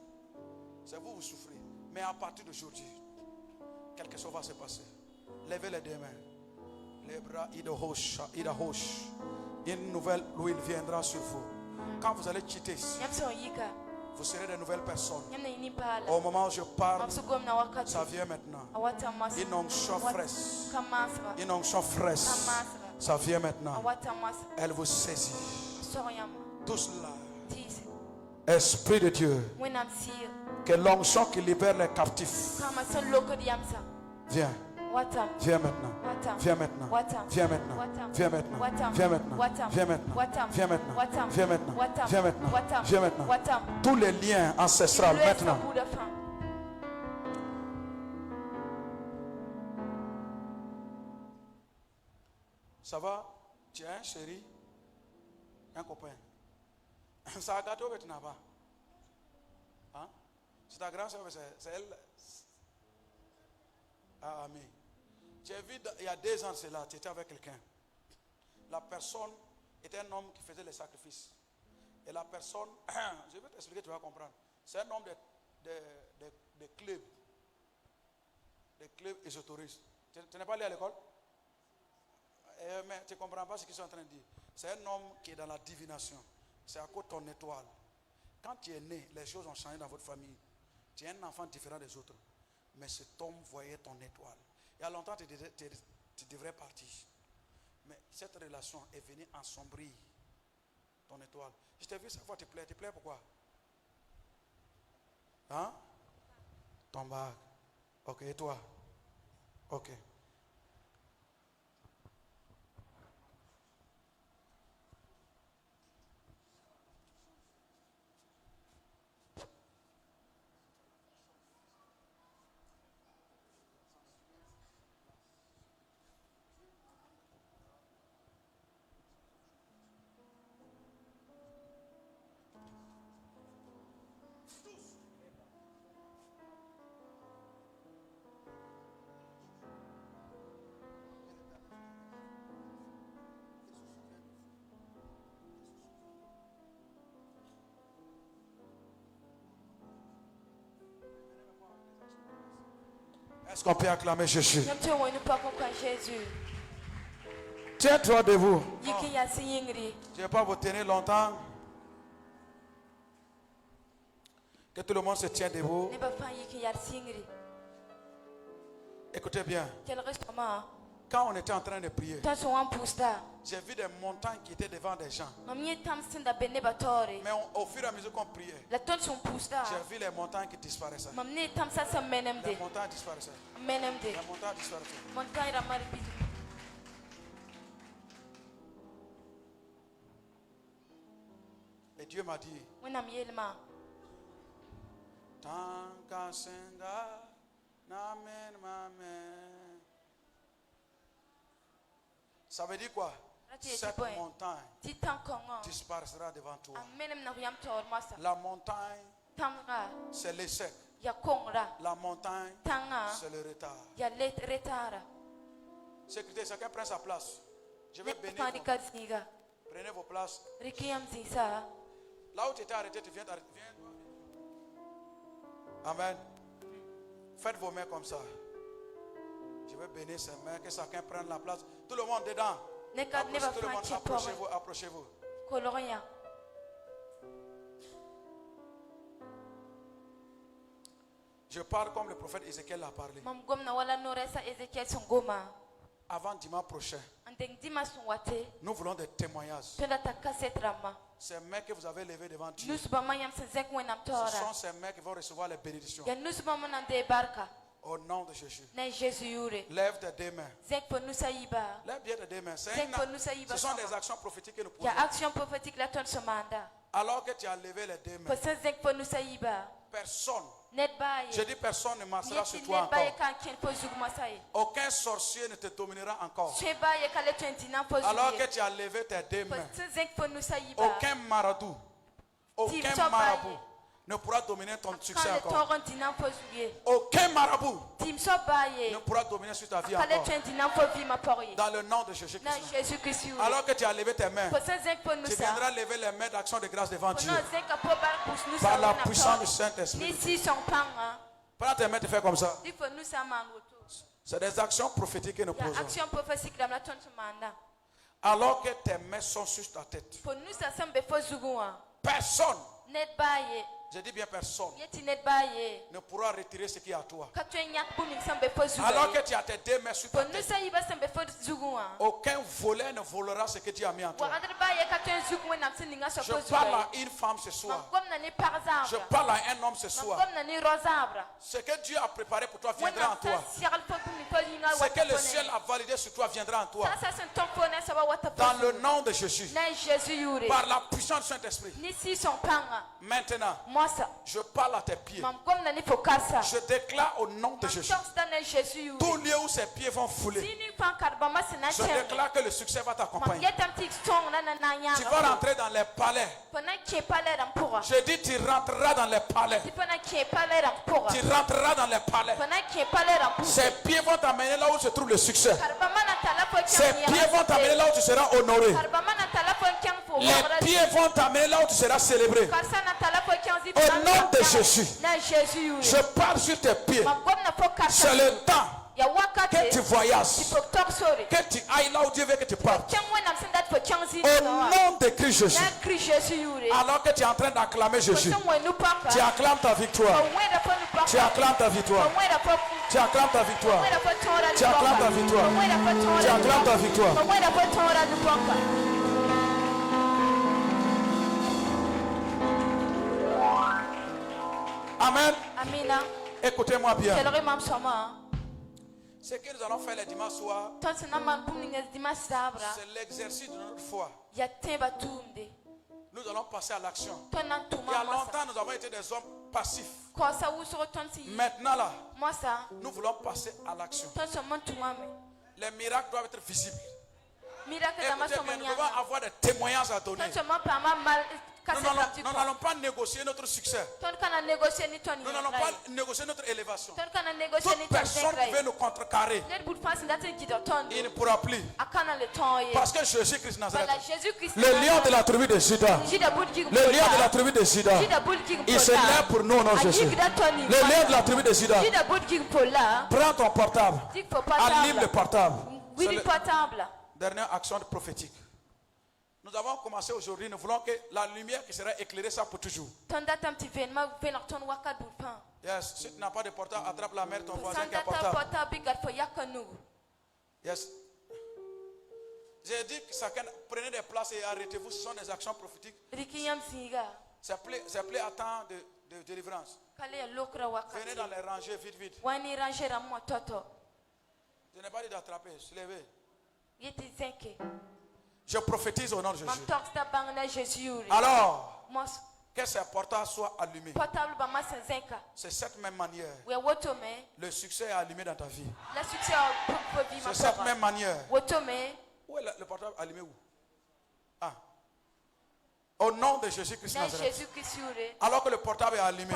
C'est vous, vous souffrez. Mais à partir d'aujourd'hui, quelque chose va se passer. Levez les deux mains. Les bras, une nouvelle louis viendra sur vous. Quand vous allez quitter ici, vous serez de nouvelles personnes. Au moment où je parle, ça vient maintenant. Une onction fraîche. Une onction fraîche. Ça vient maintenant. Elle vous saisit. Tout cela. Esprit de Dieu. Que l'onction qui libère les captifs. Viens. Viens maintenant. Viens maintenant. Viens maintenant. Viens maintenant. Viens maintenant. Viens maintenant. Viens maintenant. Viens maintenant. Viens maintenant. Viens maintenant. Tous les liens ancestraux maintenant. Ça va? Tu as un chéri? Un copain? Ça a gâté ou tu n'as pas? Hein? C'est ta grande soeur, c'est elle. Ah, amen. J'ai vu il y a 2 ans de cela, tu étais avec quelqu'un. La personne était un homme qui faisait les sacrifices. Et la personne, je vais t'expliquer, tu vas comprendre. C'est un homme de clubs. Des clubs ésotériques. Tu n'es pas allé à l'école? Mais tu ne comprends pas ce qu'ils sont en train de dire. C'est un homme qui est dans la divination. C'est à cause de ton étoile. Quand tu es né, les choses ont changé dans votre famille. Tu es un enfant différent des autres. Mais cet homme voyait ton étoile. Il y a longtemps, tu devrais partir. Mais cette relation est venue ensombrir ton étoile. Je t'ai vu chaque fois, tu plais. Tu plais pourquoi? Hein? Ton bague. Ok, et toi? Ok. Est-ce qu'on peut acclamer Jésus? Tiens-toi debout. Je ne vais pas vous tenir longtemps. Que tout le monde se tienne debout. Écoutez bien. Quand on était en train de prier, j'ai vu des montagnes qui étaient devant des gens. Mais au fur et à mesure qu'on priait, j'ai vu les montagnes qui disparaissaient. Les montagnes disparaissaient. Les montagnes disparaissaient. Et Dieu m'a dit, ça veut dire quoi? Cette montagne disparaîtra devant toi. La montagne, c'est l'échec. La montagne, c'est le retard. Sécurité, chacun prend sa place. Je vais bénir. Prenez vos places. Là où tu étais arrêté, tu viens t'arrêter. Amen. Faites vos mains comme ça. Je vais bénir ces mains, que chacun prenne la place. Tout le monde dedans. Tout le monde, approchez-vous, approchez-vous. Je parle comme le prophète Ézéchiel l'a parlé. Avant dimanche prochain, nous voulons des témoignages. Ces mains que vous avez levées devant Dieu, ce sont ces mains qui vont recevoir les bénédictions. Au nom de Jésus. Lève tes deux mains. Lève bien tes deux mains. Ce sont des actions prophétiques que nous posons. Alors que tu as levé les deux mains, personne, je dis personne ne marchera sur toi encore. Aucun sorcier ne te dominera encore. Alors que tu as levé tes deux mains, aucun marabout ne pourra dominer ton succès encore. Aucun marabout ne pourra dominer sur ta vie encore. Dans le nom de Jésus-Christ. Alors que tu as levé tes mains, tu viendras lever les mains d'action de grâce devant Dieu. Par la puissance du Saint-Esprit. Prends tes mains, tu fais comme ça. C'est des actions prophétiques que nous posons. Alors que tes mains sont sur ta tête, personne, je dis bien personne, ne pourra retirer ce qui est à toi. Alors que tu as tes deux mains sur ta tête, aucun voleur ne volera ce que Dieu a mis en toi. Je parle à une femme ce soir. Je parle à un homme ce soir. Ce que Dieu a préparé pour toi viendra en toi. Ce que le ciel a validé sur toi viendra en toi. Dans le nom de Jésus. Par la puissance du Saint-Esprit. Maintenant, je parle à tes pieds. Je déclare au nom de Jésus. Tout lieu où ses pieds vont fouler, je déclare que le succès va t'accompagner. Tu vas rentrer dans les palais. Je dis tu rentreras dans les palais. Tu rentreras dans les palais. Ses pieds vont t'amener là où se trouve le succès. Ses pieds vont t'amener là où tu seras honoré. Les pieds vont t'amener là où tu seras célébré. Au nom de Jésus, je parle sur tes pieds. C'est le temps que tu voyages, que tu ailles là où Dieu veut que tu partes. Au nom de Christ Jésus. Alors que tu es en train d'acclamer Jésus, tu acclames ta victoire. Tu acclames ta victoire. Tu acclames ta victoire. Tu acclames ta victoire. Tu acclames ta victoire. Amen. Écoutez-moi bien. Ce que nous allons faire le dimanche soir, c'est l'exercice de notre foi. Nous allons passer à l'action. Il y a longtemps, nous avons été des hommes passifs. Maintenant là, nous voulons passer à l'action. Les miracles doivent être visibles. Écoutez bien, nous devons avoir des témoignages à donner. Nous n'allons pas négocier notre succès. Nous n'allons pas négocier notre élévation. Toute personne qui veut nous contrecarrer, il ne pourra plus. Parce que Jésus-Christ Nazareth, le lion de la tribu de Juda, le lion de la tribu de Juda, il se lève pour nous, non Jésus. Le lion de la tribu de Juda, prends ton portable, allume le portable. Dernière action prophétique. Nous avons commencé aujourd'hui, nous voulons que la lumière qui sera éclairée soit pour toujours. Yes, si tu n'as pas de portable, attrape la mère, ton voisin qui a portable. Yes. J'ai dit que chacun prenez des places et arrêtez-vous, ce sont des actions prophétiques. C'est appelé à temps de délivrance. Venez dans les rangées vite. Je n'ai pas dit d'attraper, se lever. Je prophétise au nom de Jésus. Alors, que ces portables soient allumés. C'est cette même manière. Le succès est allumé dans ta vie. C'est cette même manière. Où est le portable allumé où? Au nom de Jésus-Christ. Alors que le portable est allumé,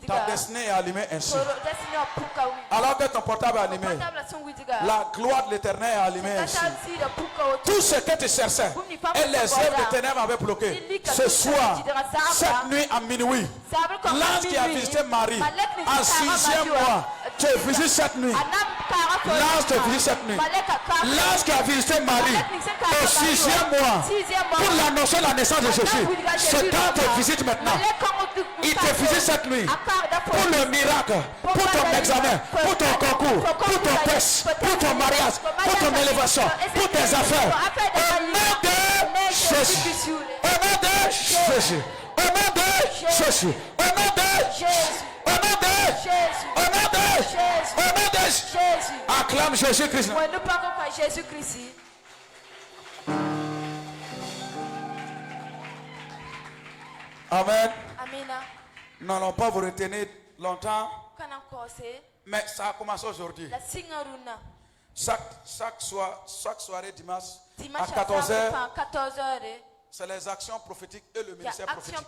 ta destinée est allumée ainsi. Alors que ton portable est allumé, la gloire de l'Éternel est allumée ainsi. Tout ce que tu cherchais et les œuvres de ténèbres avaient bloqué. Ce soir, cette nuit à minuit, l'ange qui a visité Marie en 6e mois, te visite cette nuit. L'ange te visite cette nuit. L'ange qui a visité Marie au 6e mois pour l'annoncer la naissance de Jésus. Ce temps te visite maintenant. Il te visite cette nuit pour le miracle, pour ton examen, pour ton concours, pour ton test, pour ton mariage, pour ton élévation, pour tes affaires. Au nom de Jésus. Au nom de Jésus. Au nom de Jésus. Au nom de Jésus. Au nom de Jésus. Au nom de Jésus. Au nom de Jésus. Acclame Jésus-Christ. Amen. Nous n'allons pas vous retenir longtemps. Mais ça a commencé aujourd'hui. Chaque soirée dimanche à 14h, c'est les actions prophétiques et le ministère prophétique.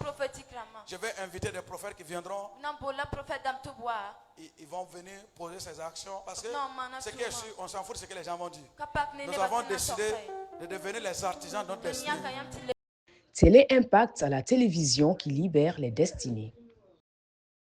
Je vais inviter des prophètes qui viendront. Ils vont venir poser ces actions parce que on s'en fout de ce que les gens vont dire. Nous avons décidé de devenir les artisans de notre destinée. Télé Impact à la télévision qui libère les destinées.